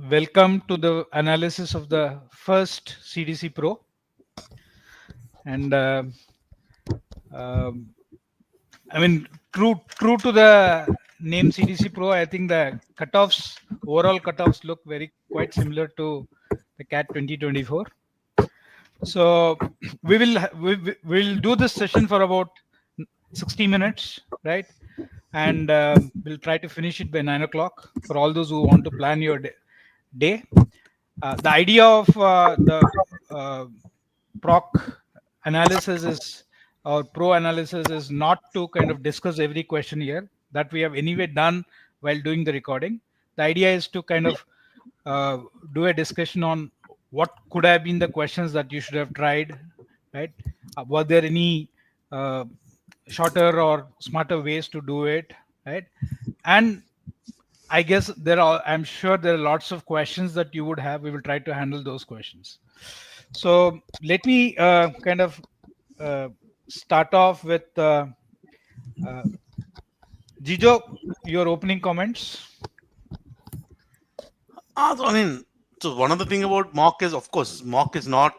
welcome to the analysis of the first CDC Pro. And um, I mean, true to the name CDC Pro, I think the cutoffs, overall cutoffs look very quite similar to the CAT 2024. So we'll do this session for about 60 minutes, right? And we'll try to finish it by 9 o'clock for all those who want to plan your day. The idea of the proc analysis is or pro analysis is not to kind of discuss every question here that we have anyway done while doing the recording. The idea is to kind of do a discussion on what could have been the questions that you should have tried, right? Were there any shorter or smarter ways to do it, right? And I guess I'm sure there are lots of questions that you would have. We will try to handle those questions. So let me kind of start off with Jijo, your opening comments. So one of the thing about mock is, of course, mock is not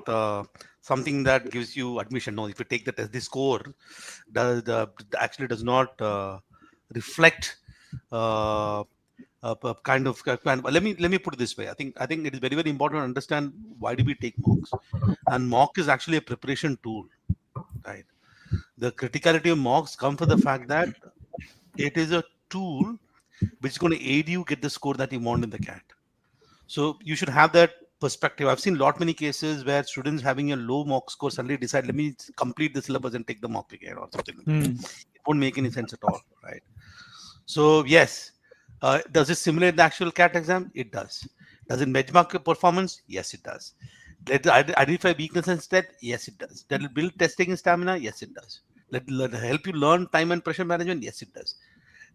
something that gives you admission. No, if you take the test, the score actually does not reflect kind of. Let me put it this way. I think it is very important to understand why do we take mocks, and mock is actually a preparation tool, right? The criticality of mocks comes from the fact that it is a tool which is going to aid you get the score that you want in the CAT. So you should have that perspective. I've seen many cases where students having a low mock score suddenly decide, let me complete the syllabus and take the mock again or something. It won't make any sense at all, right? So yes, does it simulate the actual CAT exam? It does. Does it benchmark your performance? Yes, it does. Let it identify weakness and strength? Yes, it does. Let it build testing and stamina? Yes, it does. Let it help you learn time and pressure management? Yes, it does.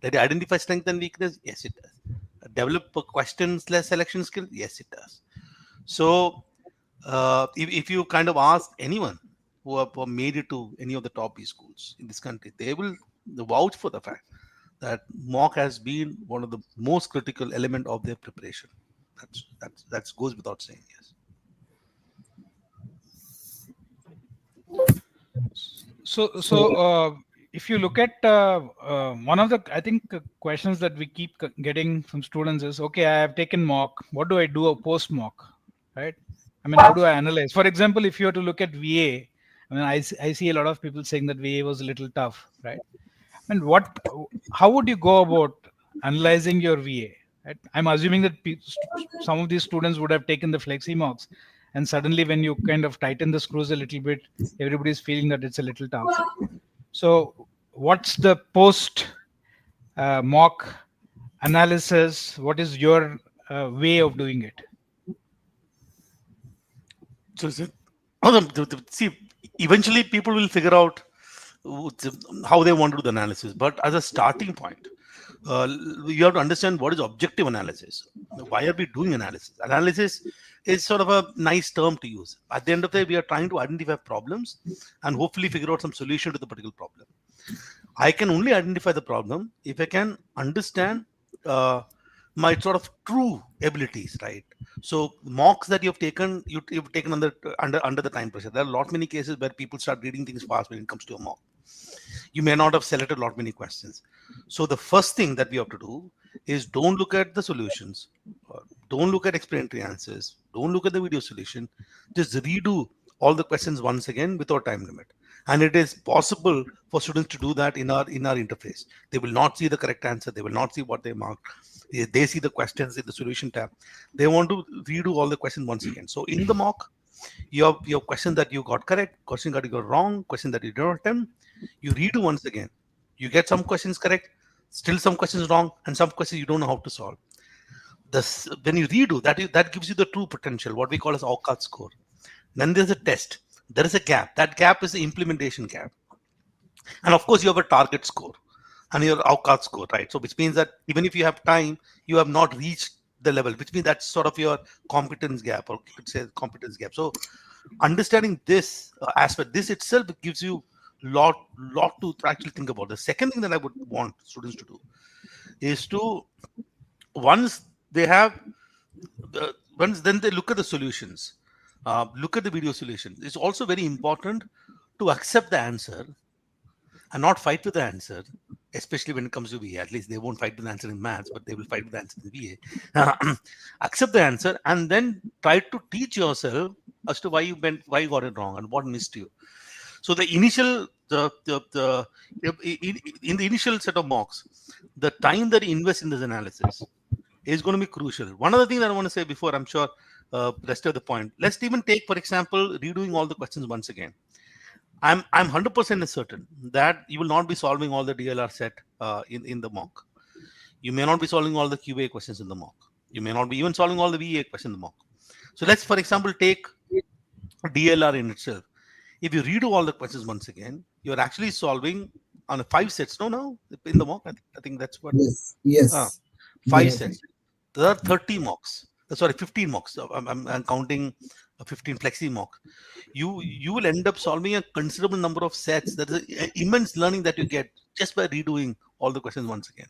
Let it identify strength and weakness? Yes, it does. Develop a question/selection skill? Yes, it does. So if you kind of ask anyone who have made it to any of the top B schools in this country, they will vouch for the fact that mock has been one of the most critical element of their preparation. That goes without saying. Yes. So if you look at one of the, I think, questions that we keep getting from students is, okay, I have taken mock. What do I do a post mock, right? I mean, how do I analyze? For example, if you were to look at VA, I mean, I see a lot of people saying that VA was a little tough, right? And how would you go about analyzing your VA? Right? I'm assuming that some of these students would have taken the flexi mocks, and suddenly when you kind of tighten the screws a little bit, everybody's feeling that it's a little tough. So, what's the post mock analysis? What is your way of doing it? So see, eventually people will figure out how they want to do the analysis. But as a starting point, you have to understand what is objective analysis. Why are we doing analysis? Analysis is sort of a nice term to use. At the end of the day, we are trying to identify problems and hopefully figure out some solution to the particular problem. I can only identify the problem if I can understand my sort of true abilities, right? So mocks that you've taken under the time pressure. There are many cases where people start reading things fast when it comes to a mock. You may not have selected many questions. So the first thing that we have to do is don't look at the solutions, don't look at explanatory answers, don't look at the video solution. Just redo all the questions once again without time limit. And it is possible for students to do that in our interface. They will not see the correct answer. They will not see what they marked. They see the questions in the solution tab. They want to redo all the questions once again. So in the mock, your question that you got correct, question that you got wrong, question that you did not attempt, you redo once again. You get some questions correct, still some questions wrong, and some questions you don't know how to solve. When you redo, that gives you the true potential, what we call as OCAT score. Then there's a test. There is a gap. That gap is the implementation gap. And of course, you have a target score and your OCAT score, right? So which means that even if you have time, you have not reached the level, which means that's sort of your competence gap, or you could say competence gap. So understanding this aspect, this itself gives you lot to actually think about. The second thing that I would want students to do is to, once they have once then they look at the solutions, look at the video solution. It's also very important to accept the answer and not fight with the answer, especially when it comes to VA. At least they won't fight with the answer in maths, but they will fight with the answer in VA. Accept the answer and then try to teach yourself as to why you got it wrong and what missed you. So the initial in the initial set of mocks, the time that you invest in this analysis is going to be crucial. One other thing that I want to say before I'm sure rest of the point. Let's even take, for example, redoing all the questions once again. I'm 100% certain that you will not be solving all the DLR set in the mock. You may not be solving all the QA questions in the mock. You may not be even solving all the VA questions in the mock. So let's, for example, take DLR in itself. If you redo all the questions once again, you're actually solving on 5 sets. No, in the mock. I think that's what. Yes. 5 sets. There are 30 mocks. Sorry, 15 mocks. I'm counting 15 flexi mock. You will end up solving a considerable number of sets. That is immense learning that you get just by redoing all the questions once again.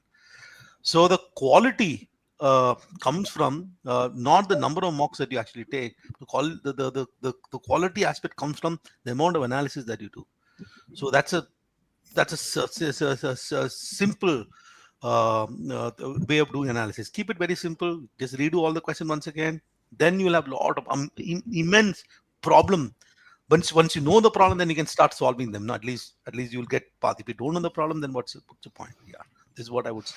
So the quality comes from not the number of mocks that you actually take. The quality aspect comes from the amount of analysis that you do. So that's a simple way of doing analysis. Keep it very simple. Just redo all the questions once again. Then you'll have a lot of immense problem. Once you know the problem, then you can start solving them. No, at least you'll get path. If you don't know the problem, then what's the point? Yeah, this is what I would say.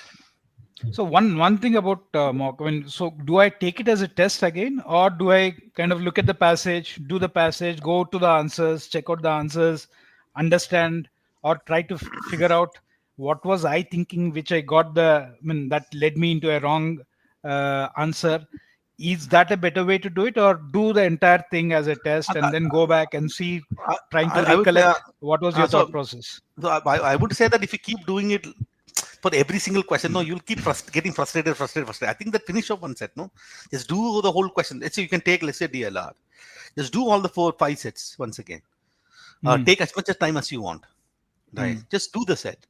So one thing about mock, so do I take it as a test again, or do I kind of look at the passage, do the passage, go to the answers, check out the answers, understand, or try to figure out what was I thinking, which I got that led me into a wrong answer. Is that a better way to do it, or do the entire thing as a test and then go back and see, trying to recollect what was your thought process? So I would say that if you keep doing it for every single question, no, you'll keep getting frustrated. I think that finish off one set, no, just do the whole question. Let's say you can take, let's say DLR, just do all the 4-5 sets once again. Take as much time as you want, right? Just do the set,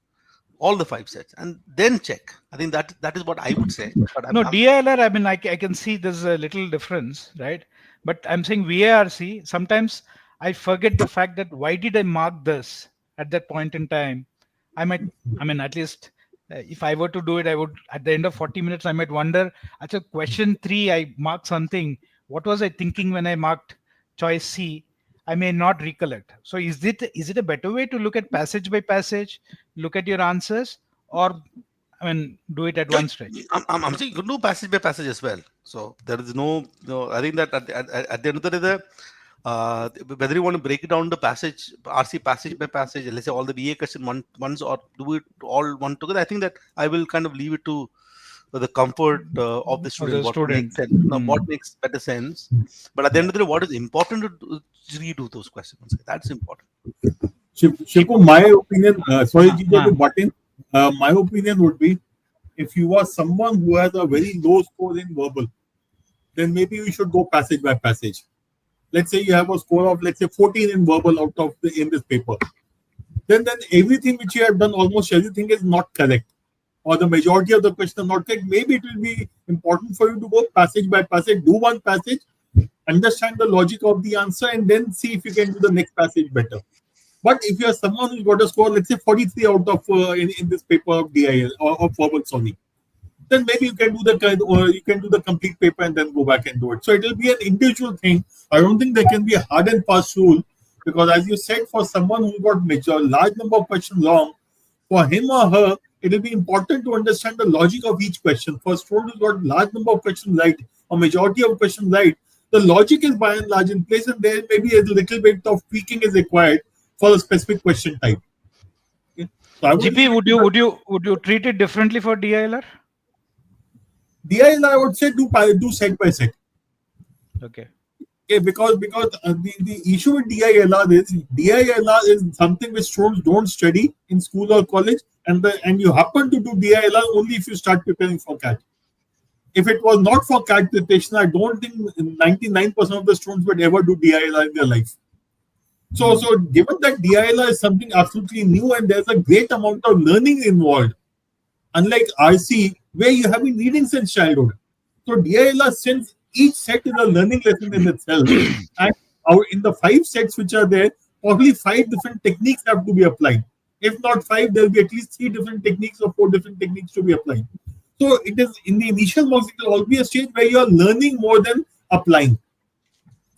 all the 5 sets, and then check. I think that is what I would say. But DILR, I can see there's a little difference, right? But I'm saying VARC, sometimes I forget the fact that why did I mark this at that point in time? At least if I were to do it, I would, at the end of 40 minutes, I might wonder, at a question 3, I marked something. What was I thinking when I marked choice C? I may not recollect. So is it a better way to look at passage by passage, look at your answers, or do it at one stretch? I'm saying you can do passage by passage as well. So there is no I think that at the end of the day, whether you want to break it down the passage, RC passage by passage, let's say all the VA question once, or do it all one together, I think that I will kind of leave it to the comfort of the student. What makes better sense. But at the end of the day, what is important to redo those questions. That's important. Shipu, my opinion, sorry, to butt in. My opinion would be, if you are someone who has a very low score in verbal, then maybe you should go passage by passage. Let's say you have a score of, let's say, 14 in verbal in this paper. Then everything which you have done, almost everything is not correct, or the majority of the questions are not correct. Maybe it will be important for you to go passage by passage, do one passage, understand the logic of the answer, and then see if you can do the next passage better. But if you are someone who's got a score, let's say 43 out of in this paper of DIL or of verbal, sorry, then maybe you can do the complete paper and then go back and do it. So it will be an individual thing. I don't think there can be a hard and fast rule, because as you said, for someone who got large number of questions wrong, for him or her, it will be important to understand the logic of each question. For a student who got large number of questions right, or majority of questions right, the logic is by and large in place, and there may be a little bit of tweaking is required for a specific question type. Okay. So GP, would you treat it differently for DILR? DILR, I would say do set by set. Okay. Okay, because the issue with DILR is something which students don't study in school or college, and you happen to do DILR only if you start preparing for CAT. If it was not for CAT preparation, I don't think 99% of the students would ever do DILR in their life. So given that DILR is something absolutely new and there's a great amount of learning involved, unlike RC, where you have been reading since childhood. So DILR, since each set is a learning lesson in itself. And in the 5 sets which are there, probably 5 different techniques have to be applied. If not 5, there will be at least 3 different techniques or 4 different techniques to be applied. So it is in the initial mocks, it will always be a stage where you are learning more than applying.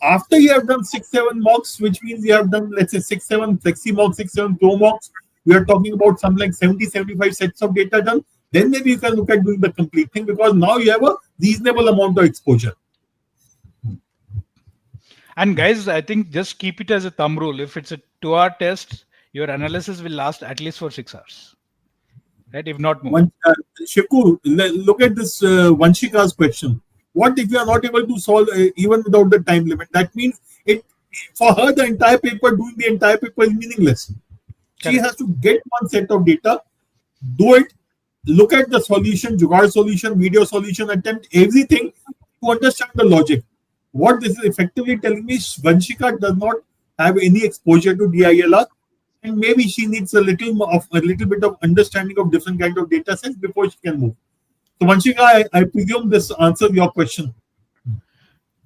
After you have done 6-7 mocks, which means you have done, let's say, 6-7 flexi mocks, 6-7 pro mocks, we are talking about something like 70-75 sets of data done. Then maybe you can look at doing the complete thing, because now you have a reasonable amount of exposure. And guys, I think just keep it as a thumb rule. If it's a 2-hour test, your analysis will last at least for 6 hours, right? If not more. Shiku, look at this Vanshika's question. What if you are not able to solve even without the time limit? That means it for her the entire paper, doing the entire paper is meaningless. She has to get one set of data, do it, look at the solution, Jugaad solution, video solution, attempt everything to understand the logic. What this is effectively telling me, Vanshika does not have any exposure to DILR, and maybe she needs a little bit of understanding of different kind of data sets before she can move. So Vanshika, I presume this answers your question.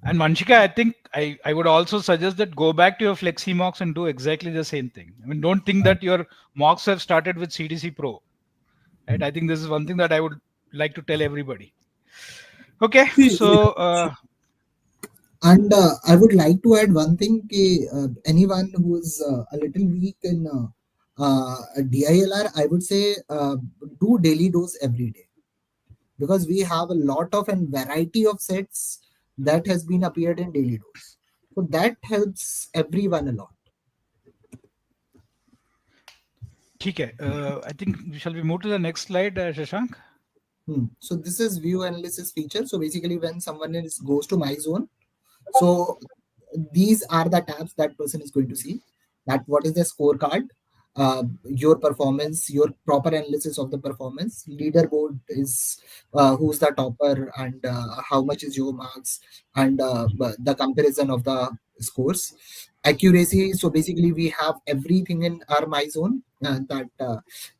And Vanshika, I think I would also suggest that go back to your flexi mocks and do exactly the same thing. I mean, don't think that your mocks have started with CDC Pro. Right? I think this is one thing that I would like to tell everybody. Okay, so and I would like to add one thing. Anyone who is a little weak in DILR, I would say do daily dose every day, because we have a lot of and variety of sets that has been appeared in daily dose. So that helps everyone a lot. Okay, I think shall we move to the next slide, Shashank? So this is view analysis feature. So basically, when someone goes to my zone, so these are the tabs that person is going to see. That what is the scorecard, your performance, your proper analysis of the performance. Leaderboard is who's the topper and how much is your marks, and the comparison of the scores. Accuracy, so basically we have everything in our my zone, that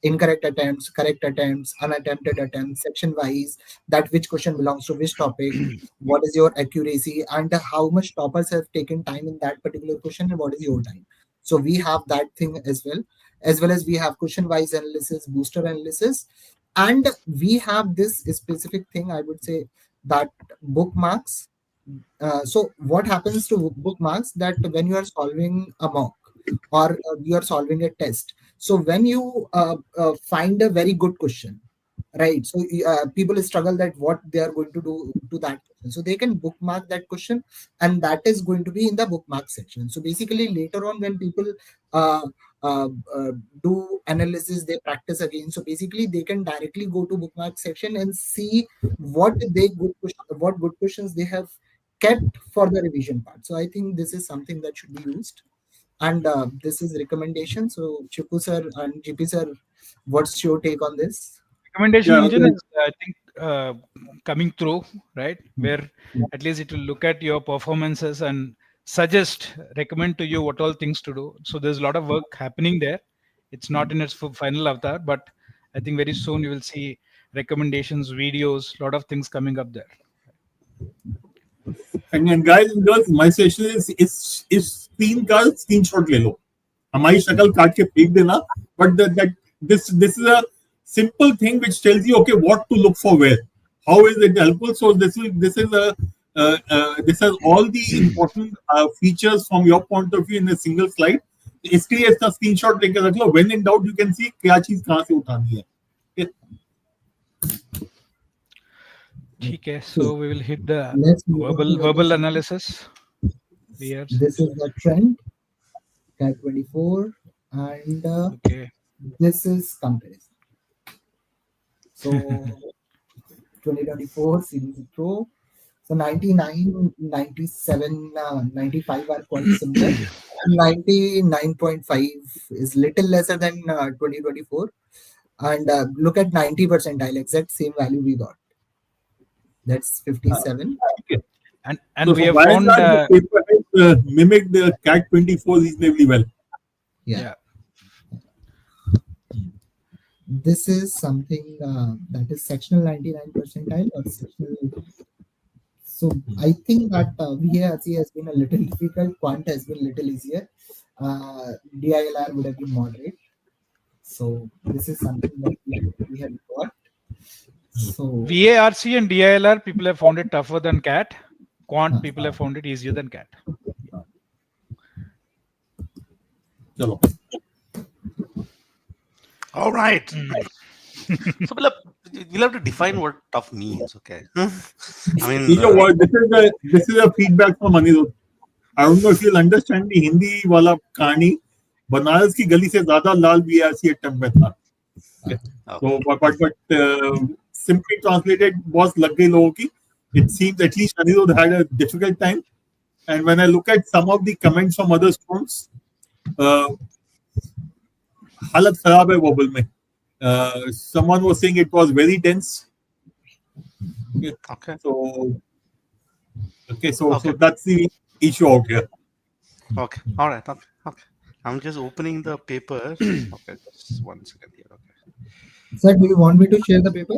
incorrect attempts, correct attempts, unattempted attempts, section wise, that which question belongs to which topic, what is your accuracy, and how much toppers have taken time in that particular question, and what is your time. So we have that thing as well as we have question wise analysis, booster analysis, and we have this specific thing, I would say, that bookmarks. So what happens to bookmarks, that when you are solving a mock or you are solving a test, so when you find a very good question, right, so people struggle that what they are going to do to that question, so they can bookmark that question, and that is going to be in the bookmark section. So basically later on when people uh, do analysis, they practice again, so basically they can directly go to bookmark section and see what good questions they have kept for the revision part. So I think this is something that should be used, and this is recommendation. So Chipu sir and GP sir, what's your take on this? Recommendation engine is, I think, coming through, right? Where at least it will look at your performances and recommend to you what all things to do. So there's a lot of work happening there. It's not in its final avatar, but I think very soon you will see recommendations, videos, a lot of things coming up there. And guys and girls, my session is screen का screenshot ले लो, हमारी शक्ल काट के फेंक देना. But this is a simple thing which tells you, okay, what to look for where. How is it helpful? So this has all the important features from your point of view in a single slide. इसके लिए इसका screenshot लेके रख लो. When in doubt, you can see क्या चीज कहाँ से उठानी है. Okay, so we will hit the verbal analysis. This is the trend, CAT 24, and this is comparison. So 2024 CDC Pro. So 99, 97, 95 are quite similar. 99.5 is little lesser than 2024. And look at 90 percentile, exact same value we got. That's 57. And so we have found the paper mimic the CAT 24 reasonably well. Yeah. This is something that is sectional 99 percentile or sectional. So I think that VARC has been a little difficult, quant has been a little easier. DILR would have been moderate. So this is something that we have got. So VARC and DILR, people have found it tougher than CAT. Quant, people have found it easier than CAT. Chalo. All right. So we'll have to define what tough means. Okay. I mean, this is a feedback from Anirudh. I don't know if you'll understand the Hindi wala kahani. Banaras की गली से ज्यादा लाल VARC attempt में था. So, but simply translated, was लग गई लोगों की. It seems at least Anirudh had a difficult time. And when I look at some of the comments from other students, हालत खराब है wobble में. Someone was saying it was very dense. Okay. So that's the issue out here. Okay. All right. Okay. I'm just opening the paper. Okay. Just 1 second here. Okay. sir, do you want me to share the paper?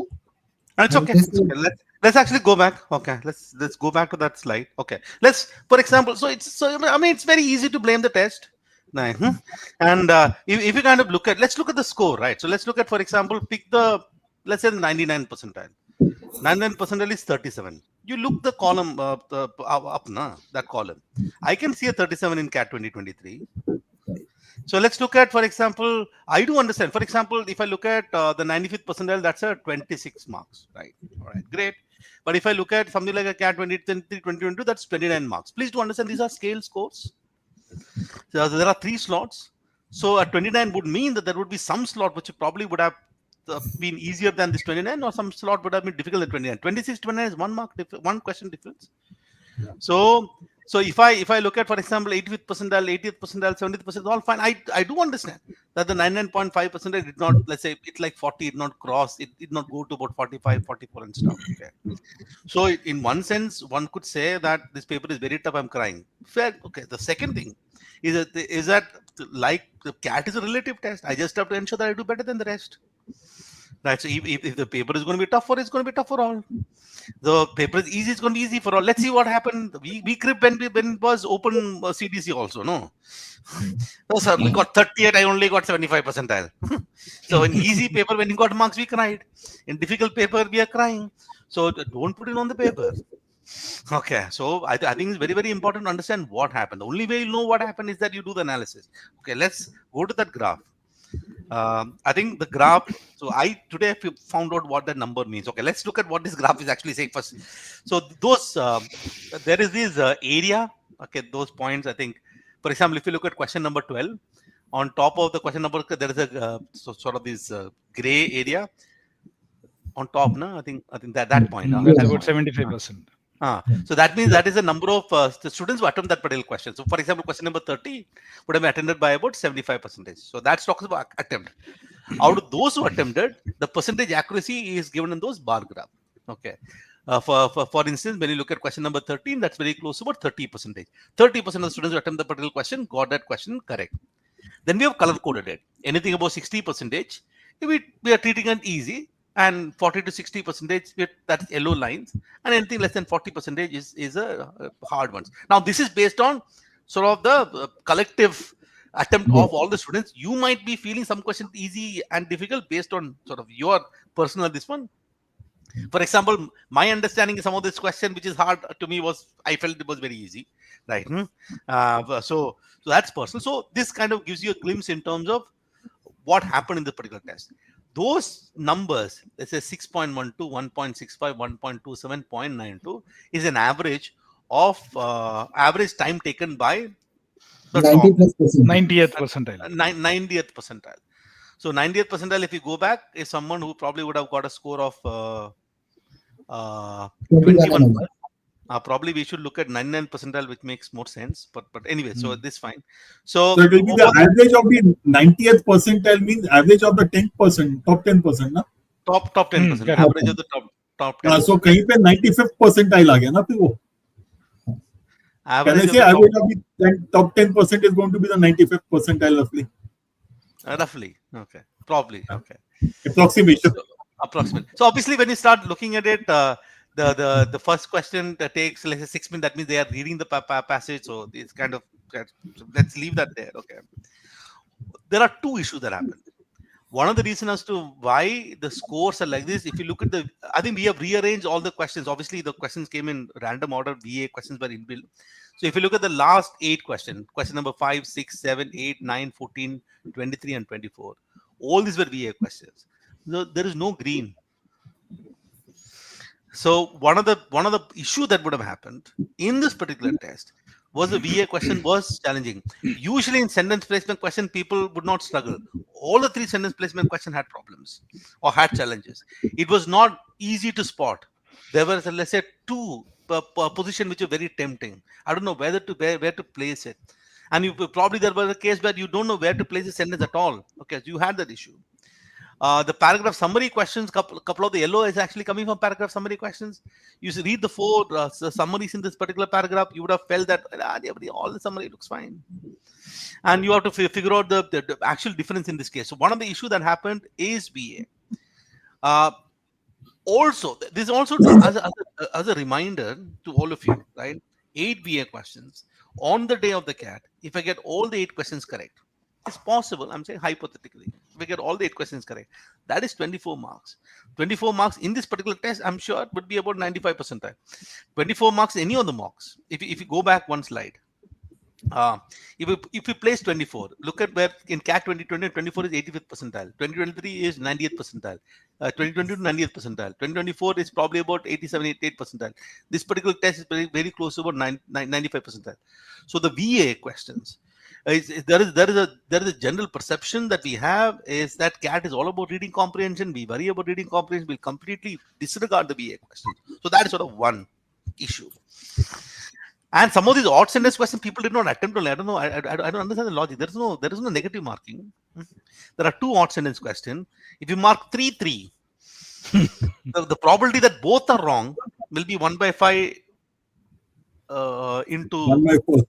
It's okay. It's okay. Let's actually go back. Okay. Let's go back to that slide. Okay. For example, it's very easy to blame the test. And if you kind of let's look at the score, right? So let's look at, for example, let's say the 99 percentile. 99 percentile is 37. You look the column up, that column. I can see a 37 in CAT 2023. So let's look at, for example, I do understand. For example, if I look at the 95th percentile, that's a 26 marks, right? All right, great. But if I look at something like a CAT 2022, that's 29 marks. Please do understand these are scale scores. So there are 3 slots. So a 29 would mean that there would be some slot which probably would have been easier than this 29, or some slot would have been difficult than 29. 26, 29 is 1 mark, 1 question difference. Yeah. So if I look at, for example, 85th percentile, 80th percentile, 70th percentile, all fine. I do understand that the 99.5 percentile did not, let's say it's like 40, it did not cross, it did not go to about 45, 44 and stuff. Okay. So in one sense, one could say that this paper is very tough, I'm crying. Fair. Okay. The second thing is that like the CAT is a relative test. I just have to ensure that I do better than the rest. Right. So if the paper is going to be tough for, it's going to be tough for all. The paper is easy, it's going to be easy for all. Let's see what happened. We cribbed when it was open CDC also, no? No, sir, we got 38, I only got 75 percentile. So in easy paper, when you got marks, we cried. In difficult paper, we are crying. So don't put it on the paper. Okay, so I think it's very, very important to understand what happened. The only way you know what happened is that you do the analysis. Okay, let's go to that graph. I think the graph, so I today found out what that number means. Okay, let's look at what this graph is actually saying first. So those, there is this area, okay, those points, I think, for example, if you look at question number 12, on top of the question number, there is a sort of this gray area on top, no? I think that point. That's about 75%. So that means that is the number of the students who attempt that particular question. So for example, question number 30 would have been attended by about 75%. So that talks about attempt. Out of those who attempted, the percentage accuracy is given in those bar graph. Okay. For instance, when you look at question number 13, that's very close to about 30%. 30% of the students who attempt the particular question got that question correct. Then we have color coded it. Anything above 60%, we are treating it easy. And 40 to 60%, that's yellow lines, and anything less than 40% is a hard ones. Now, this is based on sort of the collective attempt of all the students. You might be feeling some questions easy and difficult based on sort of your personal this one. For example, my understanding of some of this question, which is hard to me, I felt it was very easy, right? So that's personal. So this kind of gives you a glimpse in terms of what happened in the particular test. Those numbers, let's say 6.12, 1.65, 1.27, 0.92 is an average of average time taken by the 90th percentile. 90th percentile. So 90th percentile, if you go back, is someone who probably would have got a score of 21. Probably we should look at 99 percentile, which makes more sense. But anyway, so this is fine. So it will be the average of the 90th percentile means average of the 10%, top 10%, na? Top 10%, average of the top 10%. So कहीं पे 95th percentile आ गया ना फिर वो. Can I say average of the top 10% is going to be the 95th percentile roughly? Roughly, okay, probably, okay. Approximation. Approximate. So obviously, when you start looking at it, the first question that takes, let's say, 6 minutes. That means they are reading the passage. So it's kind of, let's leave that there. Okay. There are two issues that happen. One of the reasons as to why the scores are like this, if you look at I think we have rearranged all the questions. Obviously, the questions came in random order. VA questions were inbuilt. So if you look at the last 8 questions, question number 5, 6, 7, 8, 9, 14, 23, and 24, all these were VA questions. So there is no green. So one of the issue that would have happened in this particular test was the VA question was challenging. Usually in sentence placement question, people would not struggle. All the 3 sentence placement question had problems or had challenges. It was not easy to spot. There were, let's say, 2 position which are very tempting. I don't know where to place it. And probably there was a case where you don't know where to place the sentence at all. Okay, so you had that issue. The paragraph summary questions, couple of the yellow is actually coming from paragraph summary questions. You read the 4 summaries in this particular paragraph, you would have felt that all the summary looks fine. And you have to figure out the actual difference in this case. So one of the issues that happened is VA. Also, this also as a reminder to all of you, right? 8 VA questions on the day of the CAT. If I get all the 8 questions correct, it's possible, I'm saying hypothetically, if we get all the 8 questions correct, that is 24 marks. 24 marks in this particular test, I'm sure it would be about 95 percentile. 24 marks in any of the mocks. If you go back one slide, if you place 24, look at where in CAT 2020, 24 is 85th percentile, 2023 is 90th percentile, 2022 90th percentile, 2024 is probably about 87, 88 percentile. This particular test is very, very close to about 95 percentile. So the VA questions, there is a general perception that we have is that CAT is all about reading comprehension. We worry about reading comprehension. We'll completely disregard the VA questions. So that is sort of one issue. And some of these odd sentence questions people did not attempt to. I don't know. I don't understand the logic. There is no negative marking. There are 2 odd sentence questions. If you mark 3, the probability that both are wrong will be 1 by 5 into 1 by 4.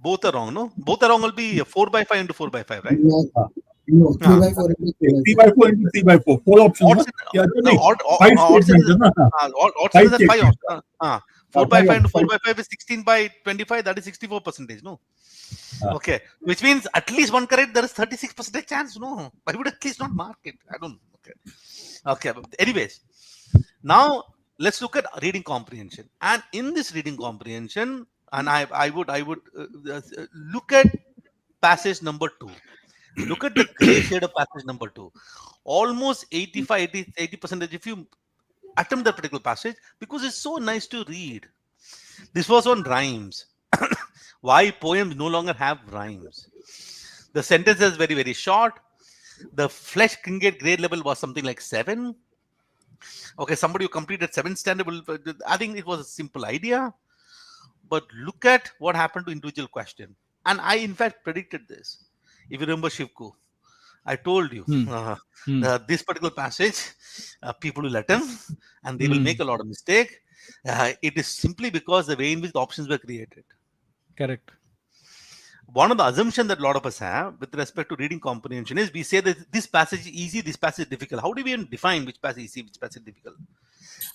Both are wrong, no? Both are wrong will be 4 by 5 into 4 by 5, right? No, 3 by 4 into 3 by 4 into 3 by 4. 4 options. Odd sentence 5 options. 4 by 5 into 4 by 5 is 16 by 25. That is 64%. No. Okay. Which means at least one correct. There is 36% chance. No. Why would at least not mark it? I don't know. Okay. Okay. But anyways, now let's look at reading comprehension. And in this reading comprehension, and I would look at passage number 2. Look at the gray shade of passage number 2. Almost 80% if you attempt that particular passage, because it's so nice to read. This was on rhymes. Why poems no longer have rhymes. The sentence is very, very short. The flesh Kincaid grade level was something like 7. Okay, somebody who completed 7th standard, I think it was a simple idea. But look at what happened to individual question. And I, in fact, predicted this. If you remember Shivku, I told you this particular passage, people will attempt and they will make a lot of mistake. It is simply because the way in which the options were created. Correct. One of the assumptions that a lot of us have with respect to reading comprehension is we say that this passage is easy, this passage is difficult. How do we even define which passage is easy, which passage is difficult?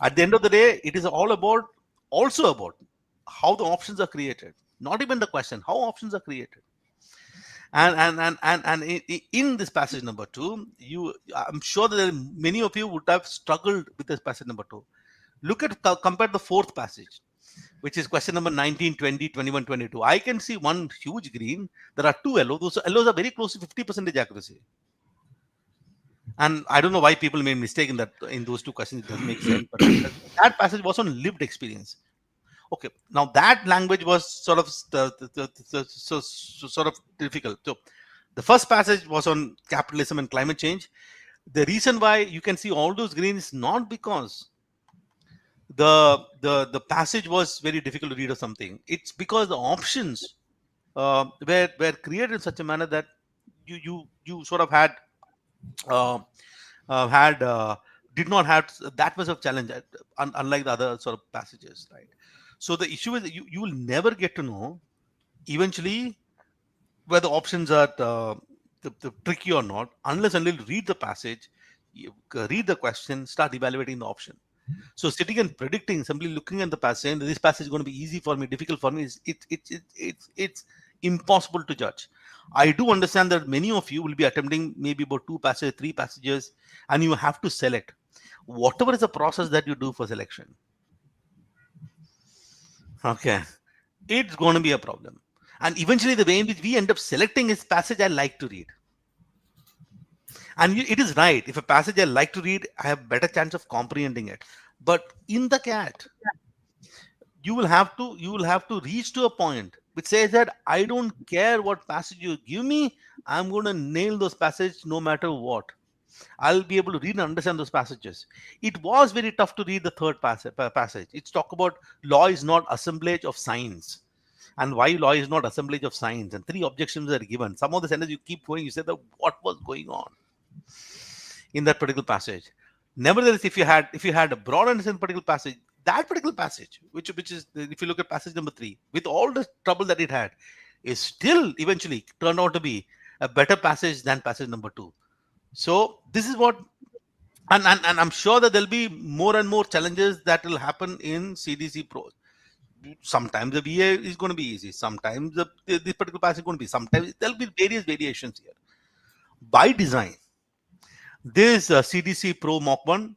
At the end of the day, it is all about, also about how the options are created. Not even the question, how options are created. And in this passage number 2, I'm sure that many of you would have struggled with this passage number 2. Look at, compare the 4th passage, which is question number 19, 20, 21, 22. I can see one huge green. There are 2 yellow. Those yellows are very close to 50% accuracy. And I don't know why people made mistake in those 2 questions. It doesn't make sense. But that passage was on lived experience. Okay, now that language was sort of difficult. So the first passage was on capitalism and climate change. The reason why you can see all those greens is not because the passage was very difficult to read or something. It's because the options were created in such a manner that you sort of did not have that much of challenge, unlike the other sort of passages, right? So the issue is that you will never get to know eventually whether options are tricky or not unless and until you read the passage. You read the question, start evaluating the option. So sitting and predicting, simply looking at the passage, saying this passage is going to be easy for me, difficult for me, it's impossible to judge. I do understand that many of you will be attempting maybe about 2 passages, 3 passages, and you have to select. Whatever is the process that you do for selection, okay, it's going to be a problem. And eventually the way in which we end up selecting is passage I like to read. And it is right. If a passage I like to read, I have better chance of comprehending it. But in the CAT, you will have to reach to a point which says that I don't care what passage you give me, I'm going to nail those passages no matter what. I'll be able to read and understand those passages. It was very tough to read the third passage. It's talk about law is not assemblage of signs. And why law is not assemblage of signs. And 3 objections are given. Some of the sentences you keep going, you say that what was going on in that particular passage. Nevertheless, if you had a broad understanding particular passage, that particular passage, which is, if you look at passage number 3, with all the trouble that it had, is still eventually turned out to be a better passage than passage number 2. So this is what, and I'm sure that there'll be more and more challenges that will happen in CDC Pro. Sometimes the VA is going to be easy. Sometimes this particular passage is going to be. Sometimes there'll be various variations here. By design, this CDC Pro Mock 1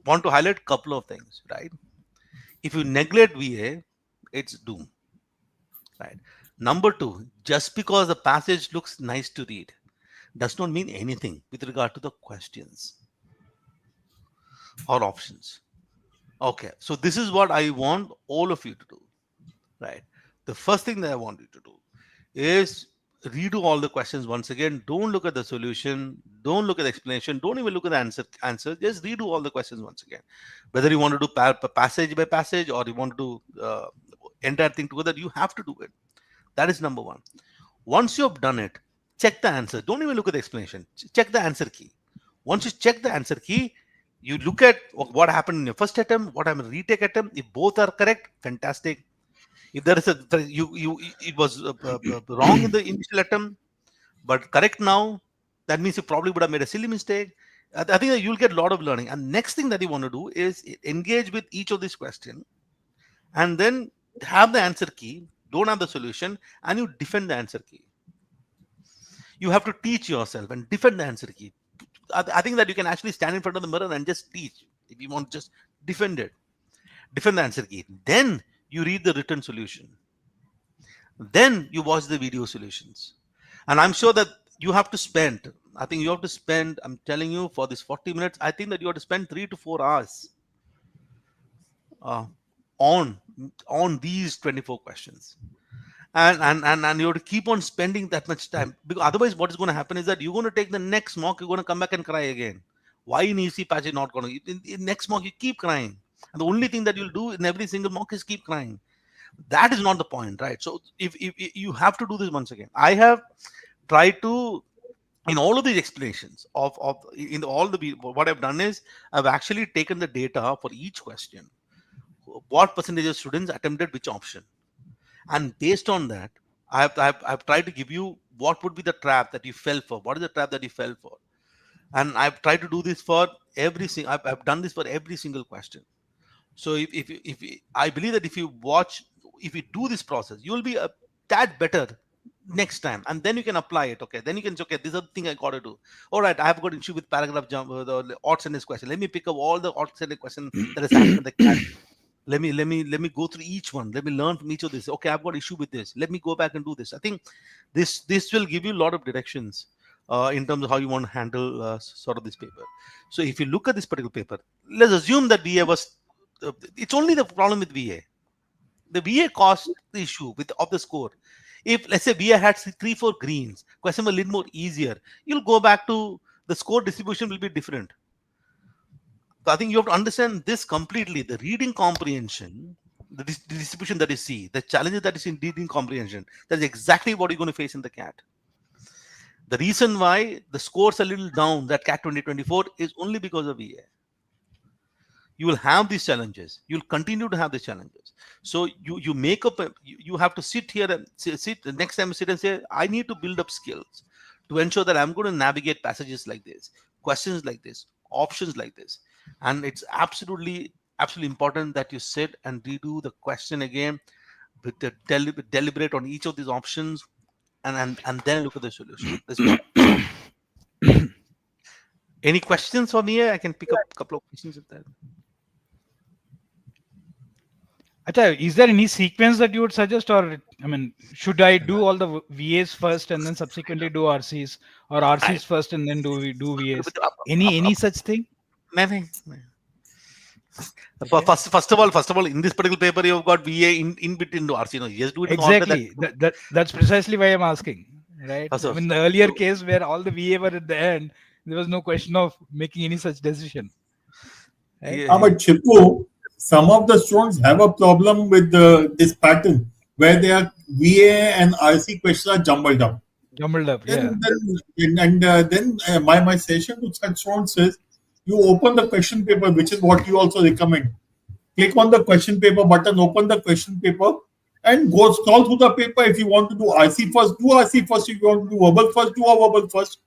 want to highlight a couple of things, right? If you neglect VA, it's doom, right? Number 2, just because the passage looks nice to read does not mean anything with regard to the questions or options. Okay, so this is what I want all of you to do, right? The first thing that I want you to do is redo all the questions once again. Don't look at the solution. Don't look at the explanation. Don't even look at the answer. Just redo all the questions once again. Whether you want to do passage by passage or you want to do entire thing together, you have to do it. That is number 1. Once you have done it, check the answer. Don't even look at the explanation. Check the answer key. Once you check the answer key, you look at what happened in your first attempt, what happened in retake attempt. If both are correct, fantastic. If there is it was wrong in the initial attempt, but correct now, that means you probably would have made a silly mistake. I think that you'll get a lot of learning. And next thing that you want to do is engage with each of these questions, and then have the answer key. Don't have the solution, and you defend the answer key. You have to teach yourself and defend the answer key. I think that you can actually stand in front of the mirror and just teach. If you want, just defend it. Defend the answer key. Then you read the written solution. Then you watch the video solutions. And I'm sure that you have to spend, I'm telling you, for this 40 minutes, I think that you have to spend 3 to 4 hours on these 24 questions. And you have to keep on spending that much time, because otherwise what is going to happen is that you're going to take the next mock, you're going to come back and cry again. Why in EC patch is not going to, in next mock you keep crying, and the only thing that you'll do in every single mock is keep crying. That is not the point, right? So if you have to do this once again. I have tried to, in all of these explanations in all the, what I've done is I've actually taken the data for each question, what percentage of students attempted which option. And based on that, I've tried to give you what would be the trap that you fell for. What is the trap that you fell for? And I've tried to do this for every single. I've done this for every single question. So if I believe that if you do this process, you will be a tad better next time, and then you can apply it. Okay, then you can say, okay, this is the thing I got to do. All right, I have got issue with paragraph jump, the odd sentence question. Let me pick up all the odd sentence questions that is happening in the CAT. Let me go through each one. Let me learn from each of this. Okay, I've got issue with this. Let me go back and do this. I think this will give you a lot of directions in terms of how you want to handle sort of this paper. So if you look at this particular paper, let's assume that VA was. It's only the problem with VA. The VA caused the issue of the score. If let's say VA had 3-4 greens, question was a little more easier, you'll go back to the score distribution will be different. So I think you have to understand this completely. The reading comprehension, the distribution that you see, the challenges that is in reading comprehension, that's exactly what you're going to face in the CAT. The reason why the scores are a little down, that CAT 2024, is only because of VA. You will have these challenges. You'll continue to have these challenges. So you make up, you have to sit here and sit the next time you sit and say, I need to build up skills to ensure that I'm going to navigate passages like this. questions like this, options like this. And it's absolutely important that you sit and redo the question again, with the deliberate on each of these options, and then look at the solution. Any questions for me? I can pick up a couple of questions of that. Acha, is there any sequence that you would suggest, or I mean, should I do all the VAs first and then subsequently do RCs, or RCs first and then do VAs? Any such thing? Nothing. First of all, in this particular paper, you've got VA in between to RC. No, just do it in order. Exactly. That's precisely why I'm asking. Right. I mean, the earlier case where all the VA were at the end, there was no question of making any such decision. Right? But Chipu, some of the students have a problem with this pattern where their VA and RC questions are jumbled up. Then my session to such students is, you open the question paper, which is what you also recommend. Click on the question paper button, open the question paper, and go scroll through the paper. If you want to do RC first, do RC first. If you want to do verbal first, do a verbal first.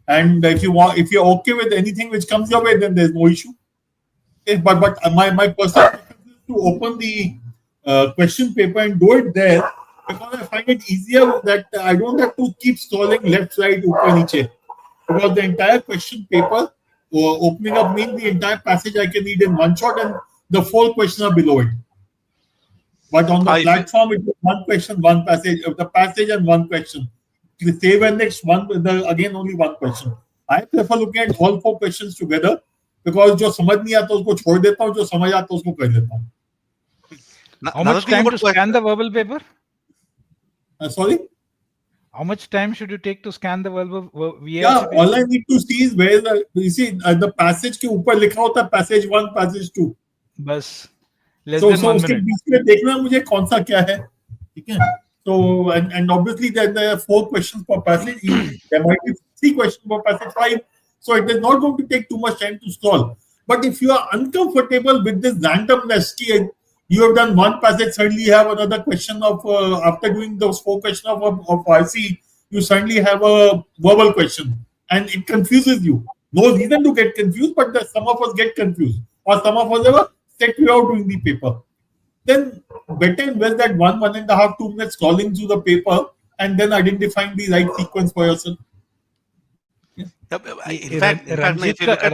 And if you're okay with anything which comes your way, then there's no issue. But my personal preference is to open the question paper and do it there, because I find it easier that I don't have to keep scrolling left, right, upper, niche. Because the entire question paper opening up means the entire passage I can read in one shot, and the 4 questions are below it. But on the platform, it is one question, one passage, the passage and one question. The save and next one, again only one question. I prefer looking at all 4 questions together, because जो समझ नहीं आता उसको छोड़ देता हूँ, जो समझ आता उसको कर लेता हूँ. How much time to scan the verbal paper? Sorry? How much time should you take to scan the verbal VA? Yeah, all I need to see is where the passage के ऊपर लिखा होता है passage 1, passage 2. बस less than 1 उसके minute. बीच में देखना मुझे कौन सा क्या है, ठीक है? So and obviously there are 4 questions per passage. There might be 3 questions per passage, 5. So it is not going to take too much time to scroll. But if you are uncomfortable with this randomness, you have done one passage, suddenly you have another question of after doing those 4 questions of RC, you suddenly have a verbal question, and it confuses you. No reason to get confused, but some of us get confused, or some of us have a set without doing the paper. Then better invest that 1.5, 2 minutes scrolling through the paper and then identifying the right sequence for yourself. Yeah. In fact, if you look at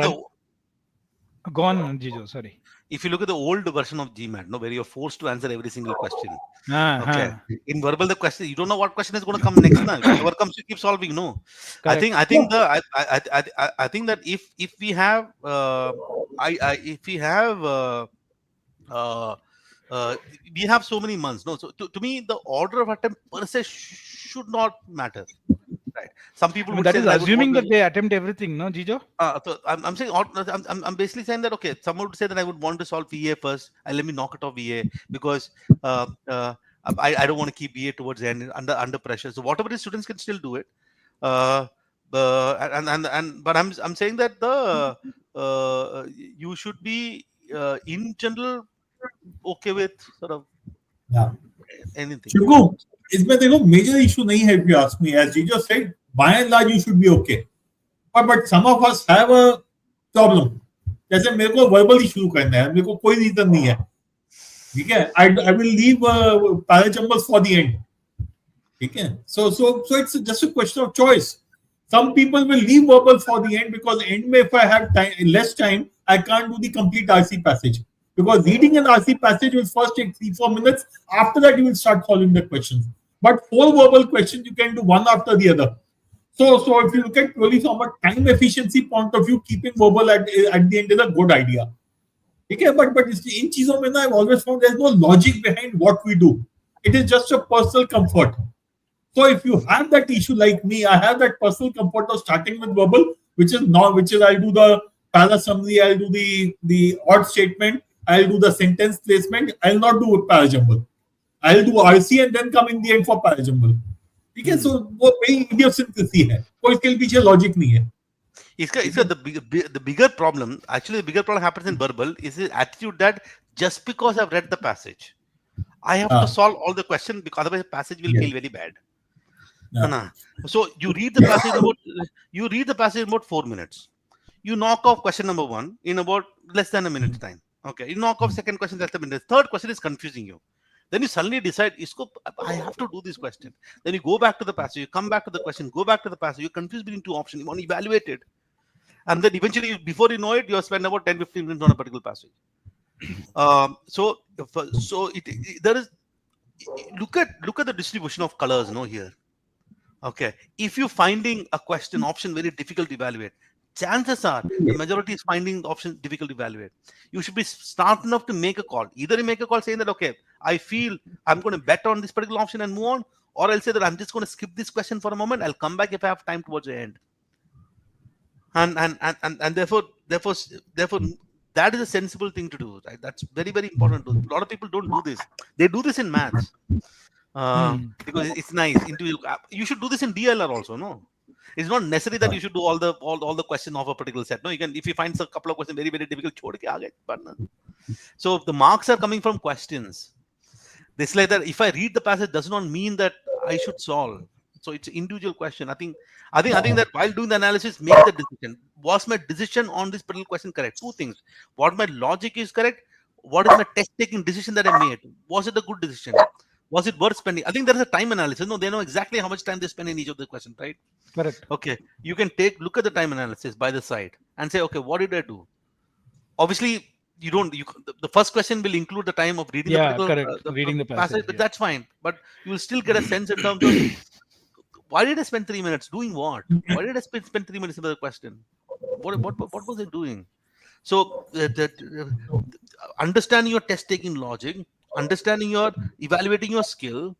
go on, Jijo, sorry. If you look at the old version of GMAT, where you're forced to answer every single question. Okay. In verbal, the question, you don't know what question is going to come next. Whatever comes, you keep solving. No. Correct. I think that if we have we have so many months. No, so to me, the order of attempt per se should not matter. Right. Some people would that say is assuming that they attempt everything, no, Jijo? So I'm saying, I'm basically saying that, okay, someone would say that I would want to solve VA first, and let me knock it off VA, because I don't want to keep VA towards the end under pressure. So whatever the students can still do it. But I'm saying that you should be in general okay with sort of anything. Chiku, इसमें देखो major issue नहीं है, if you ask me. As Jijo said, by and large you should be okay. But some of us have a problem. जैसे मेरे को verbally शुरू करना है, मेरे को कोई reason नहीं है, ठीक है? I will leave parajumbles for the end, ठीक है? So it's just a question of choice. Some people will leave verbal for the end, because end में if I have less time, I can't do the complete RC passage. Because reading an RC passage will first take 3-4 minutes. After that, you will start following the questions. But 4 verbal questions, you can do one after the other. So if you look at purely from a time efficiency point of view, keeping verbal at the end is a good idea. Okay, but in चीजों में I've always found there's no logic behind what we do. It is just a personal comfort. So if you have that issue like me, I have that personal comfort of starting with verbal, which is I'll do the para summary, I'll do the odd statement, I'll do the sentence placement. I'll not do parajumble. I'll do RC and then come in the end for parajumble. Okay, so वो मेरी idiosyncrasy है. कोई इसके पीछे logic नहीं है. The bigger problem, actually the bigger problem happens in verbal, is the attitude that just because I've read the passage, I have to solve all the questions, because otherwise the passage will feel very bad. So you read the passage in about 4 minutes. You knock off question number 1 in about less than a minute's time. Okay, you knock off second question less than a minute. Third question is confusing you. Then you suddenly decide, I have to do this question. Then you go back to the passage, you come back to the question, go back to the passage, you're confused between two options, you want to evaluate it. And then eventually, before you know it, you spend about 10-15 minutes on a particular passage. There is, look at the distribution of colors here. Okay, if you're finding a question option very difficult to evaluate, chances are the majority is finding the option difficult to evaluate. You should be smart enough to make a call. Either you make a call saying that, okay, I feel I'm going to bet on this particular option and move on, or I'll say that I'm just going to skip this question for a moment. I'll come back if I have time towards the end. And therefore that is a sensible thing to do. Right? That's very, very important. A lot of people don't do this. They do this in maths because it's nice. You should do this in DILR also. No, it's not necessary that you should do all the questions of a particular set. No, you can, if you find a couple of questions very, very difficult, so the marks are coming from questions. This like that. If I read the passage, does not mean that I should solve. So it's an individual question. I think that while doing the analysis, make the decision. Was my decision on this particular question correct? Two things. What my logic is correct. What is my test taking decision that I made? Was it a good decision? Was it worth spending? I think there is a time analysis. No, they know exactly how much time they spend in each of the questions, right? Correct. Okay. You can look at the time analysis by the side and say, okay, what did I do? Obviously, the first question will include the time of reading the passage, but that's fine. But you will still get a sense in terms of why did I spend 3 minutes doing what? Why did I spend 3 minutes in the question? What was I doing? So understanding your test taking logic, understanding your evaluating your skill,